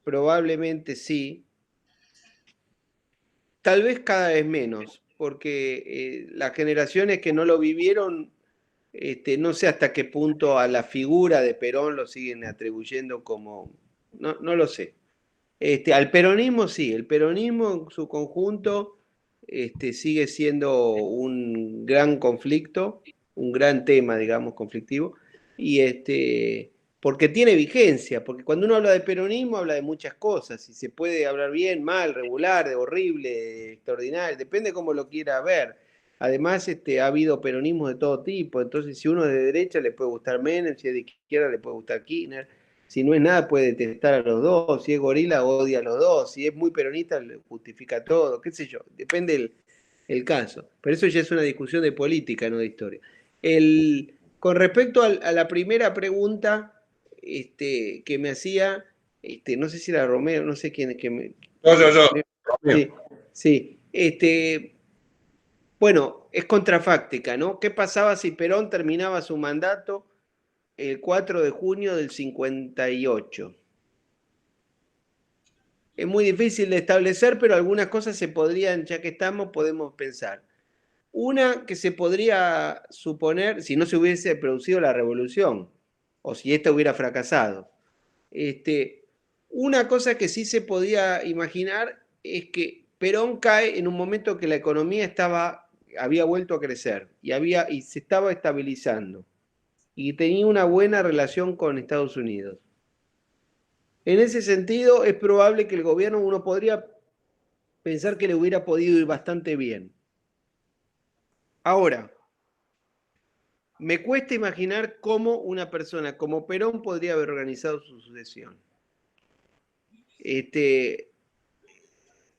probablemente sí, tal vez cada vez menos, porque las generaciones que no lo vivieron, no sé hasta qué punto a la figura de Perón lo siguen atribuyendo como, no lo sé. Al peronismo sí, el peronismo en su conjunto sigue siendo un gran conflicto, un gran tema, digamos, conflictivo, y porque tiene vigencia, porque cuando uno habla de peronismo habla de muchas cosas, y se puede hablar bien, mal, regular, de horrible, de extraordinario, depende cómo lo quiera ver. Además, ha habido peronismos de todo tipo, entonces si uno es de derecha le puede gustar Menem, si es de izquierda le puede gustar Kirchner. Si no es nada, puede detestar a los dos. Si es gorila, odia a los dos. Si es muy peronista, le justifica todo. Qué sé yo. Depende el caso. Pero eso ya es una discusión de política, no de historia. Con respecto a la primera pregunta que me hacía, no sé si era Romero, no sé quién es que me. Yo. Sí, sí. Bueno, es contrafáctica, ¿no? ¿Qué pasaba si Perón terminaba su mandato el 4 de junio del 58? Es muy difícil de establecer, pero algunas cosas se podrían, ya que estamos, podemos pensar. Una que se podría suponer, si no se hubiese producido la revolución, o si esta hubiera fracasado. Una cosa que sí se podía imaginar es que Perón cae en un momento que la economía había vuelto a crecer y se estaba estabilizando y tenía una buena relación con Estados Unidos. En ese sentido, es probable que el gobierno, uno podría pensar que le hubiera podido ir bastante bien. Ahora, me cuesta imaginar cómo una persona como Perón podría haber organizado su sucesión.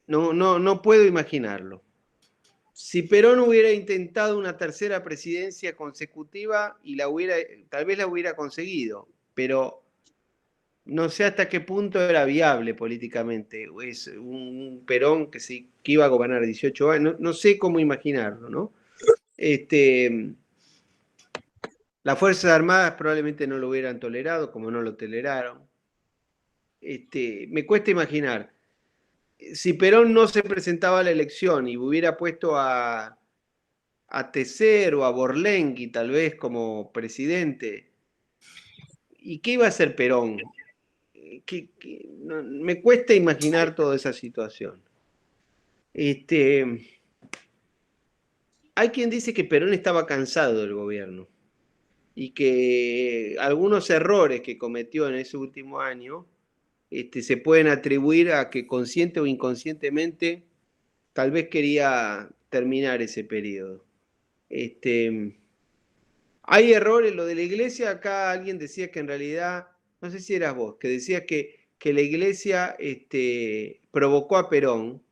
No puedo imaginarlo. Si Perón hubiera intentado una tercera presidencia consecutiva y tal vez la hubiera conseguido, pero no sé hasta qué punto era viable políticamente. Es un Perón que iba a gobernar 18 años, no sé cómo imaginarlo, ¿no? Las Fuerzas Armadas probablemente no lo hubieran tolerado, como no lo toleraron. Me cuesta imaginar. Si Perón no se presentaba a la elección y hubiera puesto a Tecer o a Borlengui tal vez como presidente, ¿y qué iba a hacer Perón? Me cuesta imaginar toda esa situación. Hay quien dice que Perón estaba cansado del gobierno y que algunos errores que cometió en ese último año se pueden atribuir a que consciente o inconscientemente tal vez quería terminar ese periodo. Hay errores, lo de la iglesia, acá alguien decía que en realidad, no sé si eras vos, que decías que la iglesia provocó a Perón.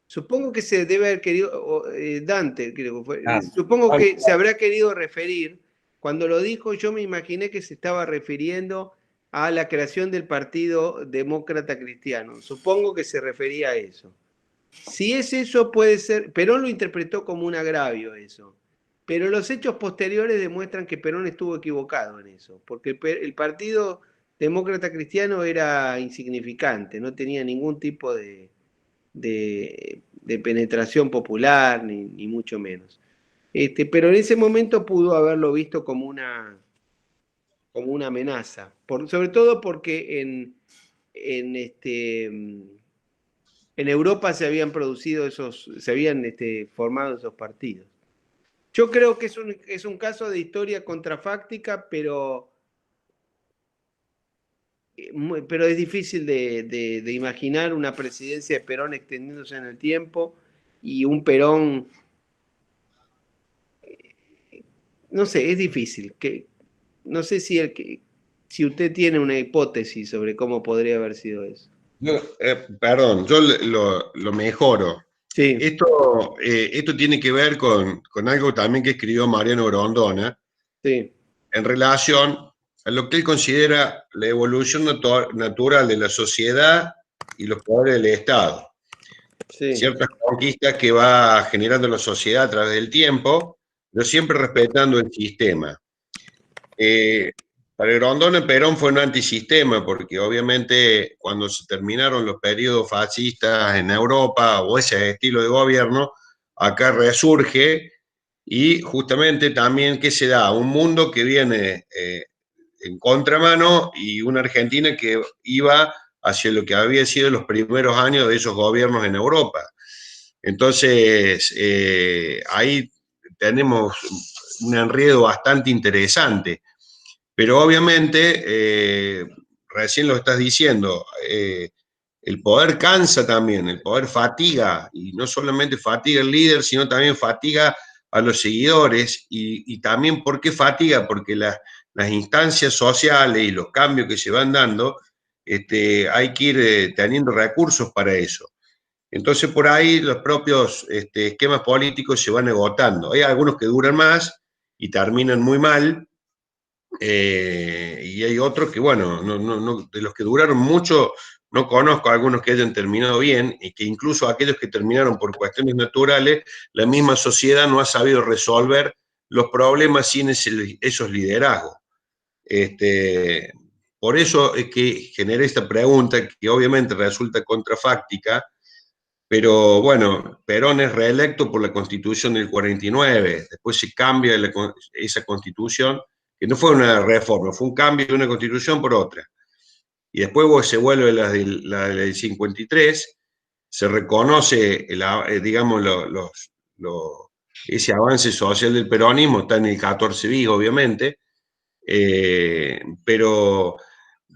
Supongo que se debe haber querido, Dante, creo que fue, supongo que se habrá querido referir, cuando lo dijo yo me imaginé que se estaba refiriendo a la creación del Partido Demócrata Cristiano. Supongo que se refería a eso. Si es eso, puede ser, Perón lo interpretó como un agravio eso, pero los hechos posteriores demuestran que Perón estuvo equivocado en eso, porque el Partido Demócrata Cristiano era insignificante, no tenía ningún tipo de penetración popular, ni mucho menos. Pero en ese momento pudo haberlo visto como como una amenaza. Sobre todo porque en Europa se habían producido se habían formado esos partidos. Yo creo que es un caso de historia contrafáctica, pero es difícil de imaginar una presidencia de Perón extendiéndose en el tiempo y un Perón, no sé, es difícil. No sé si usted tiene una hipótesis sobre cómo podría haber sido eso. Perdón, yo lo mejoro. Sí, Esto tiene que ver con algo también que escribió Mariano Grondona sí, en relación a lo que él considera la evolución natural de la sociedad y los poderes del Estado. sí. Ciertas conquistas que va generando la sociedad a través del tiempo, pero siempre respetando el sistema. Para Grondona, Perón fue un antisistema, porque obviamente cuando se terminaron los periodos fascistas en Europa o ese estilo de gobierno, acá resurge y justamente también que se da un mundo que viene en contramano y una Argentina que iba hacia lo que había sido los primeros años de esos gobiernos en Europa. Entonces, ahí tenemos un enredo bastante interesante. Pero obviamente, recién lo estás diciendo, el poder cansa también, el poder fatiga, y no solamente fatiga al líder, sino también fatiga a los seguidores, y también ¿por qué fatiga? Porque las instancias sociales y los cambios que se van dando, hay que ir teniendo recursos para eso. Entonces por ahí los propios esquemas políticos se van agotando. Hay algunos que duran más y terminan muy mal, y hay otros que, bueno, de los que duraron mucho, no conozco algunos que hayan terminado bien, y que incluso aquellos que terminaron por cuestiones naturales, la misma sociedad no ha sabido resolver los problemas sin esos liderazgos. Por eso es que generé esta pregunta, que obviamente resulta contrafáctica, pero bueno, Perón es reelecto por la Constitución del 49, después se cambia esa Constitución, que no fue una reforma, fue un cambio de una Constitución por otra. Y después se vuelve la del 53, se reconoce, digamos, ese avance social del peronismo, está en el 14 bis, obviamente, pero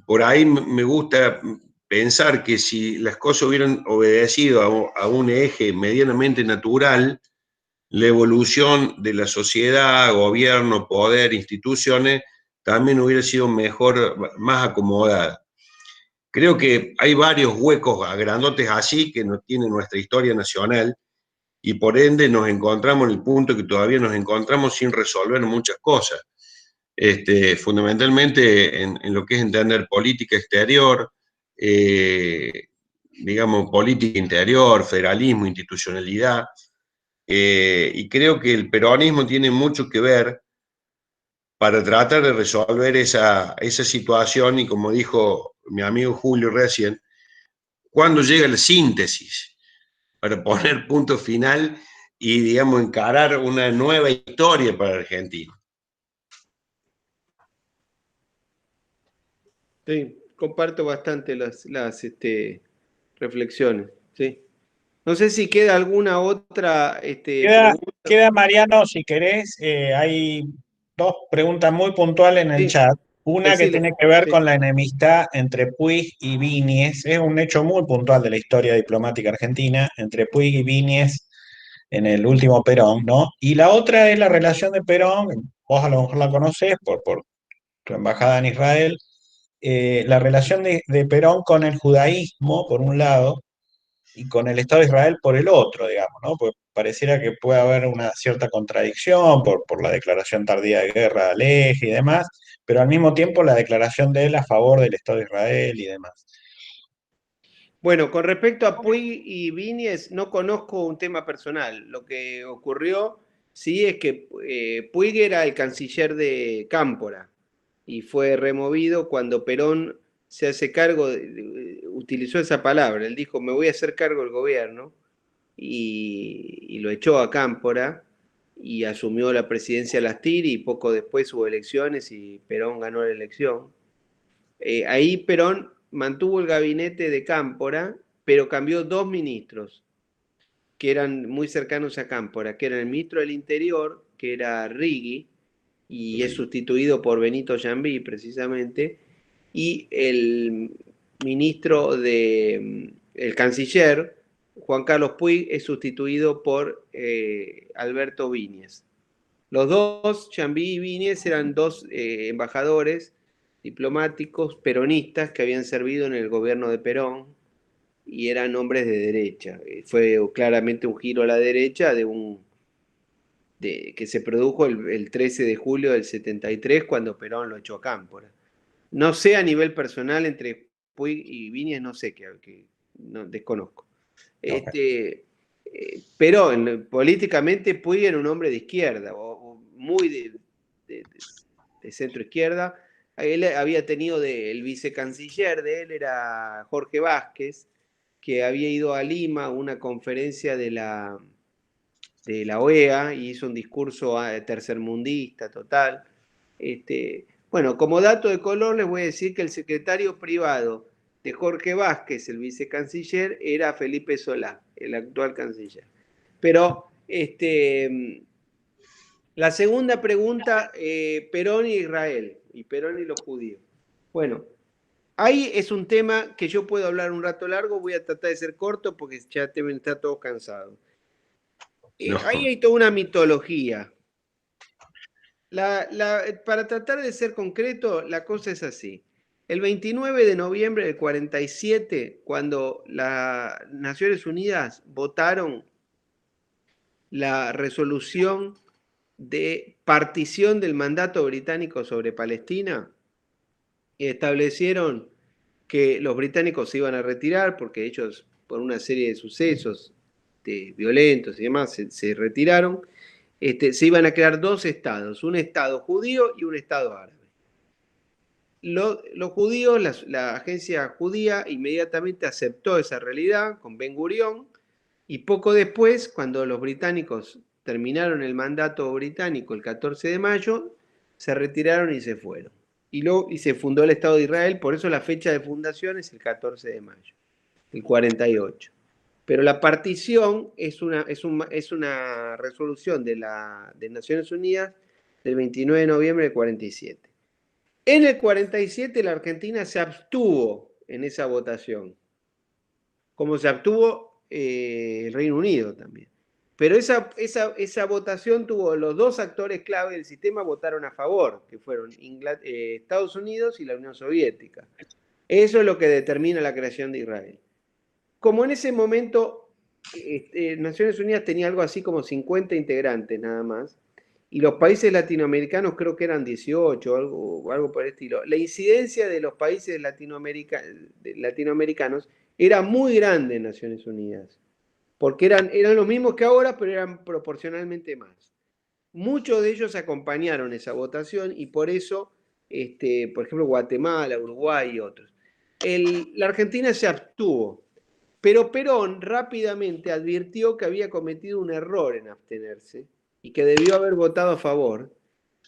por ahí me gusta pensar que si las cosas hubieran obedecido a un eje medianamente natural, la evolución de la sociedad, gobierno, poder, instituciones, también hubiera sido mejor, más acomodada. Creo que hay varios huecos grandotes así que no tiene nuestra historia nacional, y por ende nos encontramos en el punto que todavía nos encontramos sin resolver muchas cosas. Fundamentalmente en lo que es entender política exterior, digamos, política interior, federalismo, institucionalidad, y creo que el peronismo tiene mucho que ver para tratar de resolver esa situación, y como dijo mi amigo Julio recién, ¿cuándo llega la síntesis para poner punto final y, digamos, encarar una nueva historia para Argentina? Sí, comparto bastante las reflexiones. Sí. No sé si queda alguna otra pregunta. Queda Mariano, si querés, hay dos preguntas muy puntuales en el Sí, chat. Una que tiene decile. que ver Sí. con la enemistad entre Puig y Víñez. Es un hecho muy puntual de la historia diplomática argentina, entre Puig y Víñez en el último Perón, ¿no? Y la otra es la relación de Perón, vos a lo mejor la conocés por tu embajada en Israel, la relación de Perón con el judaísmo, por un lado, y con el Estado de Israel por el otro, digamos, ¿no? Pues pareciera que puede haber una cierta contradicción por la declaración tardía de guerra al eje y demás, pero al mismo tiempo la declaración de él a favor del Estado de Israel y demás. Bueno, con respecto a Puig y Víñez, no conozco un tema personal. Lo que ocurrió, sí, es que Puig era el canciller de Cámpora y fue removido cuando Perón se hace cargo, utilizó esa palabra, él dijo, me voy a hacer cargo del gobierno, y lo echó a Cámpora. y asumió la presidencia Lastiri, y poco después hubo elecciones y Perón ganó la elección. Ahí Perón mantuvo el gabinete de Cámpora, pero cambió 2 ministros que eran muy cercanos a Cámpora, que eran el ministro del Interior, que era Rigui, y es sustituido por Benito Jambí, precisamente, y el ministro el canciller, Juan Carlos Puig, es sustituido por Alberto Viñes. Los dos, Jambí y Viñes, eran 2 embajadores diplomáticos peronistas que habían servido en el gobierno de Perón y eran hombres de derecha. Fue claramente un giro a la derecha que se produjo el 13 de julio del 73 cuando Perón lo echó a Cámpora. No sé a nivel personal entre Puig y Viñes, no sé, no, desconozco. Okay. Pero políticamente Puig era un hombre de izquierda, o muy de centro izquierda. Él había tenido el vicecanciller de él, era Jorge Vázquez, que había ido a Lima a una conferencia de la OEA y hizo un discurso tercermundista total. Bueno, como dato de color les voy a decir que el secretario privado de Jorge Vázquez, el vicecanciller, era Felipe Solá, el actual canciller. Pero la segunda pregunta, Perón y Israel, y Perón y los judíos. Bueno, ahí es un tema que yo puedo hablar un rato largo, voy a tratar de ser corto porque ya deben estar todos cansados. No. Ahí hay toda una mitología. Para tratar de ser concreto, la cosa es así. El 29 de noviembre del 47, cuando las Naciones Unidas votaron la resolución de partición del mandato británico sobre Palestina, establecieron que los británicos se iban a retirar porque ellos, por una serie de sucesos violentos y demás, se retiraron. Se iban a crear 2 estados, un estado judío y un estado árabe. Los judíos, la agencia judía inmediatamente aceptó esa realidad con Ben Gurión, y poco después, cuando los británicos terminaron el mandato británico el 14 de mayo, se retiraron y se fueron. Y se fundó el Estado de Israel, por eso la fecha de fundación es el 14 de mayo, el 48. Pero la partición es una resolución de Naciones Unidas del 29 de noviembre del 47. En el 47 la Argentina se abstuvo en esa votación, como se abstuvo el Reino Unido también. Pero esa votación tuvo los 2 actores clave del sistema votaron a favor, que fueron Estados Unidos y la Unión Soviética. Eso es lo que determina la creación de Israel. Como en ese momento Naciones Unidas tenía algo así como 50 integrantes nada más, y los países latinoamericanos creo que eran 18 o algo por el estilo, la incidencia de los países latinoamericanos era muy grande en Naciones Unidas, porque eran los mismos que ahora, pero eran proporcionalmente más. Muchos de ellos acompañaron esa votación y por eso, por ejemplo, Guatemala, Uruguay y otros. La Argentina se abstuvo. Pero Perón rápidamente advirtió que había cometido un error en abstenerse y que debió haber votado a favor.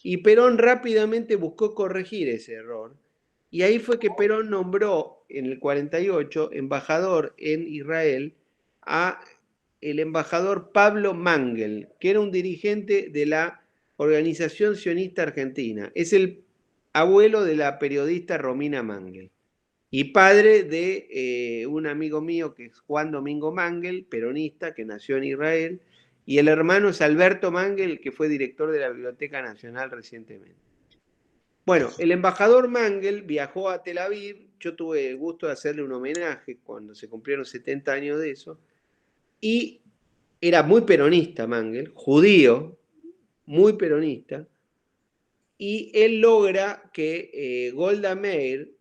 Y Perón rápidamente buscó corregir ese error. Y ahí fue que Perón nombró en el 48 embajador en Israel a el embajador Pablo Mangel, que era un dirigente de la Organización Sionista Argentina. Es el abuelo de la periodista Romina Mangel y padre de un amigo mío que es Juan Domingo Mangel, peronista, que nació en Israel, y el hermano es Alberto Mangel, que fue director de la Biblioteca Nacional recientemente. Bueno, el embajador Mangel viajó a Tel Aviv, yo tuve el gusto de hacerle un homenaje cuando se cumplieron 70 años de eso, y era muy peronista Mangel, judío, muy peronista, y él logra que Golda Meir,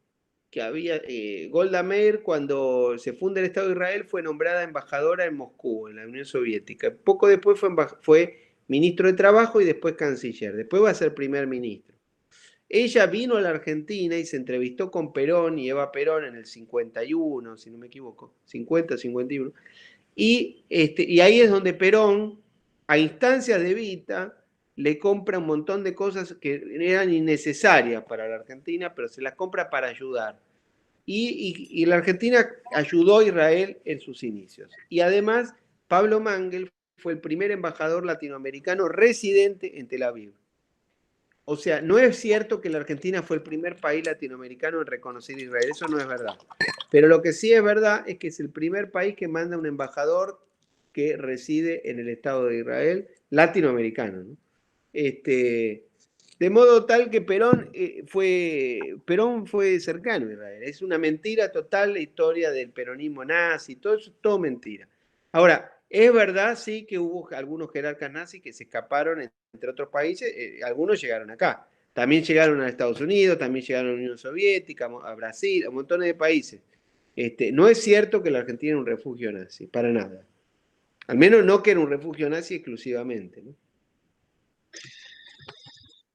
Golda Meir, cuando se funda el Estado de Israel, fue nombrada embajadora en Moscú, en la Unión Soviética. Poco después fue ministro de Trabajo y después canciller. Después va a ser primer ministro. Ella vino a la Argentina y se entrevistó con Perón y Eva Perón en el 51, si no me equivoco, 50, 51. Y ahí es donde Perón a instancias de Evita, le compra un montón de cosas que eran innecesarias para la Argentina, pero se las compra para ayudar. Y la Argentina ayudó a Israel en sus inicios. Y además, Pablo Mangel fue el primer embajador latinoamericano residente en Tel Aviv. O sea, no es cierto que la Argentina fue el primer país latinoamericano en reconocer a Israel, eso no es verdad. Pero lo que sí es verdad es que es el primer país que manda un embajador que reside en el Estado de Israel, latinoamericano, ¿no? De modo tal que Perón fue cercano a Israel. Es una mentira total la historia del peronismo nazi, todo eso es todo mentira. Ahora, es verdad, sí, que hubo algunos jerarcas nazis que se escaparon entre otros países, algunos llegaron acá. También llegaron a Estados Unidos, también llegaron a la Unión Soviética, a Brasil, a montones de países. No es cierto que la Argentina era un refugio nazi, para nada. Al menos no que era un refugio nazi exclusivamente, ¿no?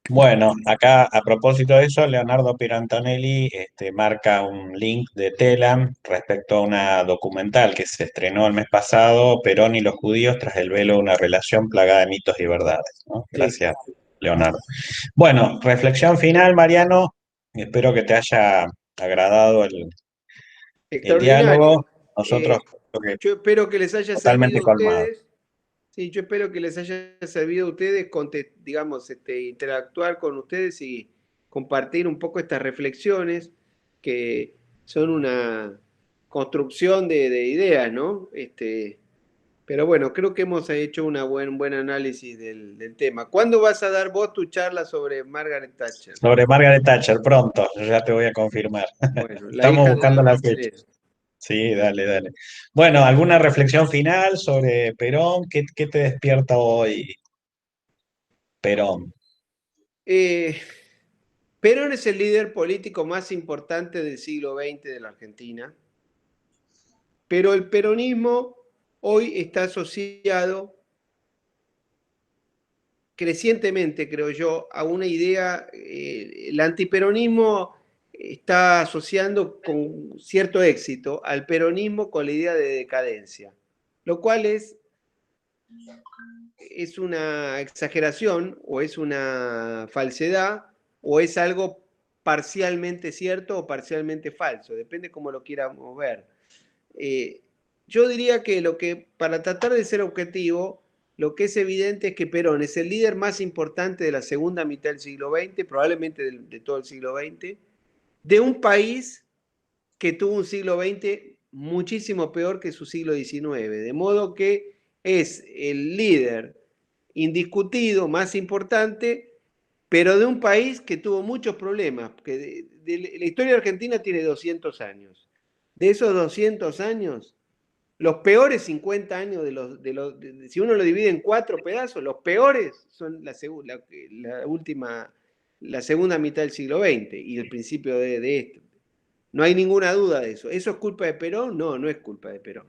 Bueno, acá a propósito de eso, Leonardo Pirantonelli marca un link de Telam respecto a una documental que se estrenó el mes pasado, Perón y los judíos tras el velo de una relación plagada de mitos y verdades, ¿no? Sí. Gracias, Leonardo. Bueno, reflexión final, Mariano. Espero que te haya agradado el Extraordinario. diálogo. Nosotros creo que Yo espero que les haya totalmente servido a colmado. ustedes. Sí, yo espero que les haya servido a ustedes, digamos, interactuar con ustedes y compartir un poco estas reflexiones que son una construcción de ideas, ¿no? Pero bueno, creo que hemos hecho un buen análisis del tema. ¿Cuándo vas a dar vos tu charla sobre Margaret Thatcher? Sobre Margaret Thatcher, pronto, yo ya te voy a confirmar. Bueno, la Estamos hija de buscando la la fecha. carcelera. Sí, dale, dale. Bueno, ¿alguna reflexión final sobre Perón? ¿Qué te despierta hoy, Perón? Perón es el líder político más importante del siglo XX de la Argentina, pero el peronismo hoy está asociado crecientemente, creo yo, a una idea, el antiperonismo está asociando con cierto éxito al peronismo con la idea de decadencia, lo cual es una exageración o es una falsedad o es algo parcialmente cierto o parcialmente falso, depende cómo lo quieramos ver. Yo diría que para tratar de ser objetivo, lo que es evidente es que Perón es el líder más importante de la segunda mitad del siglo XX, probablemente de todo el siglo XX, de un país que tuvo un siglo XX muchísimo peor que su siglo XIX, de modo que es el líder indiscutido, más importante, pero de un país que tuvo muchos problemas, que la historia argentina tiene 200 años. De esos 200 años, los peores 50 años si uno lo divide en 4 pedazos, los peores son la segunda mitad del siglo XX y el principio de esto. No hay ninguna duda de eso. ¿Eso es culpa de Perón? No, no es culpa de Perón.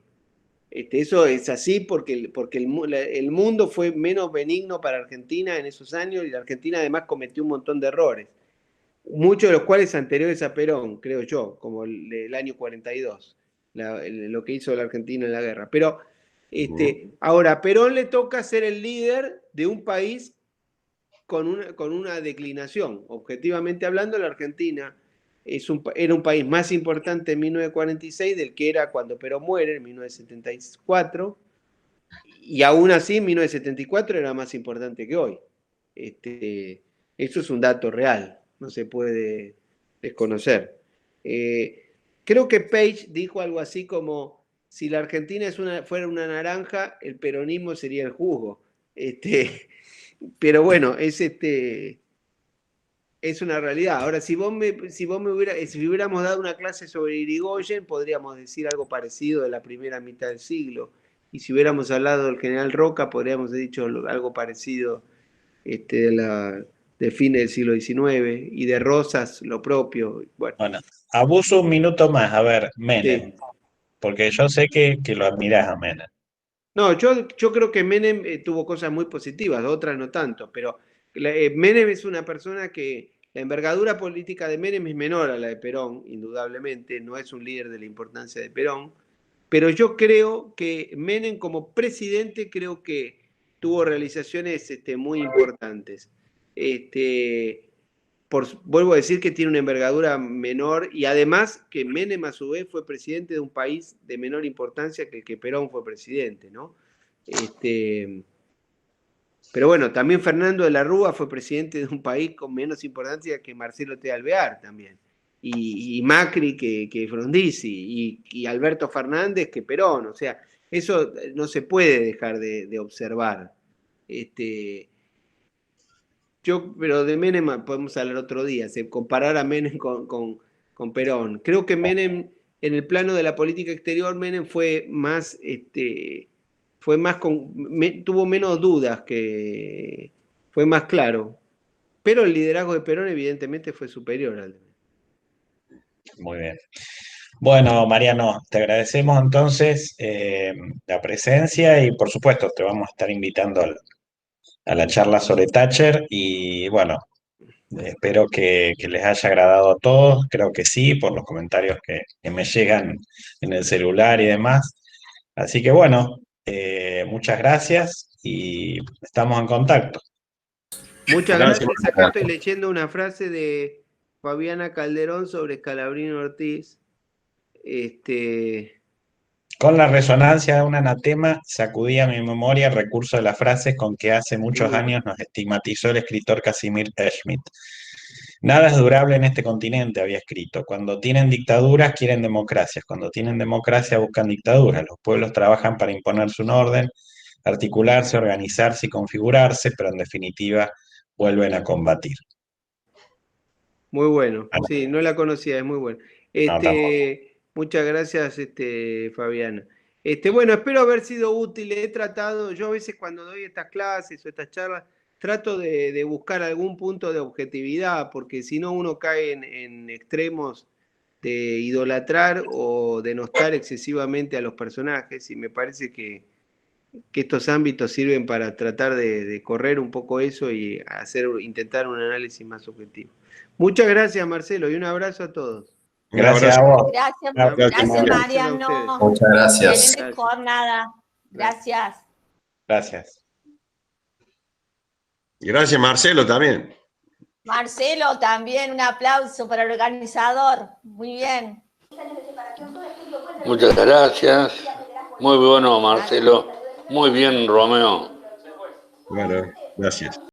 Eso es así porque el mundo fue menos benigno para Argentina en esos años y la Argentina además cometió un montón de errores, muchos de los cuales anteriores a Perón, creo yo, como el año 42, lo que hizo la Argentina en la guerra. Pero ahora, a Perón le toca ser el líder de un país con una declinación. Objetivamente hablando, la Argentina era un país más importante en 1946 del que era cuando Perón muere en 1974, y aún así en 1974 era más importante que hoy. Eso es un dato real, no se puede desconocer. Creo que Page dijo algo así como, si la Argentina fuera una naranja, el peronismo sería el jugo. Pero bueno, es una realidad. Ahora, si hubiéramos dado una clase sobre Irigoyen, podríamos decir algo parecido de la primera mitad del siglo. Y si hubiéramos hablado del general Roca, podríamos haber dicho algo parecido de fines del siglo XIX. Y de Rosas, lo propio. Bueno, abuso un minuto más. A ver, Menem, Sí. porque yo sé que lo admirás a Menem. No, yo creo que Menem tuvo cosas muy positivas, otras no tanto, pero Menem es una persona que la envergadura política de Menem es menor a la de Perón, indudablemente, no es un líder de la importancia de Perón, pero yo creo que Menem como presidente creo que tuvo realizaciones muy importantes. Vuelvo a decir que tiene una envergadura menor y además que Menem a su vez fue presidente de un país de menor importancia que el que Perón fue presidente, ¿no? Pero bueno, también Fernando de la Rúa fue presidente de un país con menos importancia que Marcelo T. Alvear también. Y Macri que Frondizi, y Alberto Fernández que Perón. O sea, eso no se puede dejar de observar. Pero de Menem podemos hablar otro día, comparar a Menem con Perón. Creo que Menem, en el plano de la política exterior, Menem fue más, tuvo menos dudas, fue más claro. Pero el liderazgo de Perón evidentemente fue superior al de Menem. Muy bien. Bueno, Mariano, te agradecemos entonces la presencia y por supuesto te vamos a estar invitando a la charla sobre Thatcher y bueno, espero que les haya agradado a todos, creo que sí, por los comentarios que me llegan en el celular y demás. Así que bueno, muchas gracias y estamos en contacto. Muchas Gracias. gracias. Acá estoy leyendo una frase de Fabiana Calderón sobre Scalabrini Ortiz. Con la resonancia de un anatema, sacudí a mi memoria el recurso de las frases con que hace muchos años nos estigmatizó el escritor Casimir Schmidt. Nada es durable en este continente, había escrito. Cuando tienen dictaduras, quieren democracias. Cuando tienen democracia, buscan dictaduras. Los pueblos trabajan para imponerse un orden, articularse, organizarse y configurarse, pero en definitiva vuelven a combatir. Muy bueno, sí, no la conocía, es muy bueno. Muchas gracias, Fabiana. Bueno, espero haber sido útil. He tratado, yo a veces cuando doy estas clases o estas charlas, trato de buscar algún punto de objetividad, porque si no uno cae en extremos de idolatrar o denostar excesivamente a los personajes, y me parece que estos ámbitos sirven para tratar de correr un poco eso y intentar un análisis más objetivo. Muchas gracias, Marcelo, y un abrazo a todos. Gracias a vos. Gracias, Mariano. Muchas gracias. Excelente jornada. Gracias. Gracias. Y gracias, Marcelo, también. Marcelo, también un aplauso para el organizador. Muy bien. Muchas gracias. Muy bueno, Marcelo. Muy bien, Romeo. Bueno, gracias.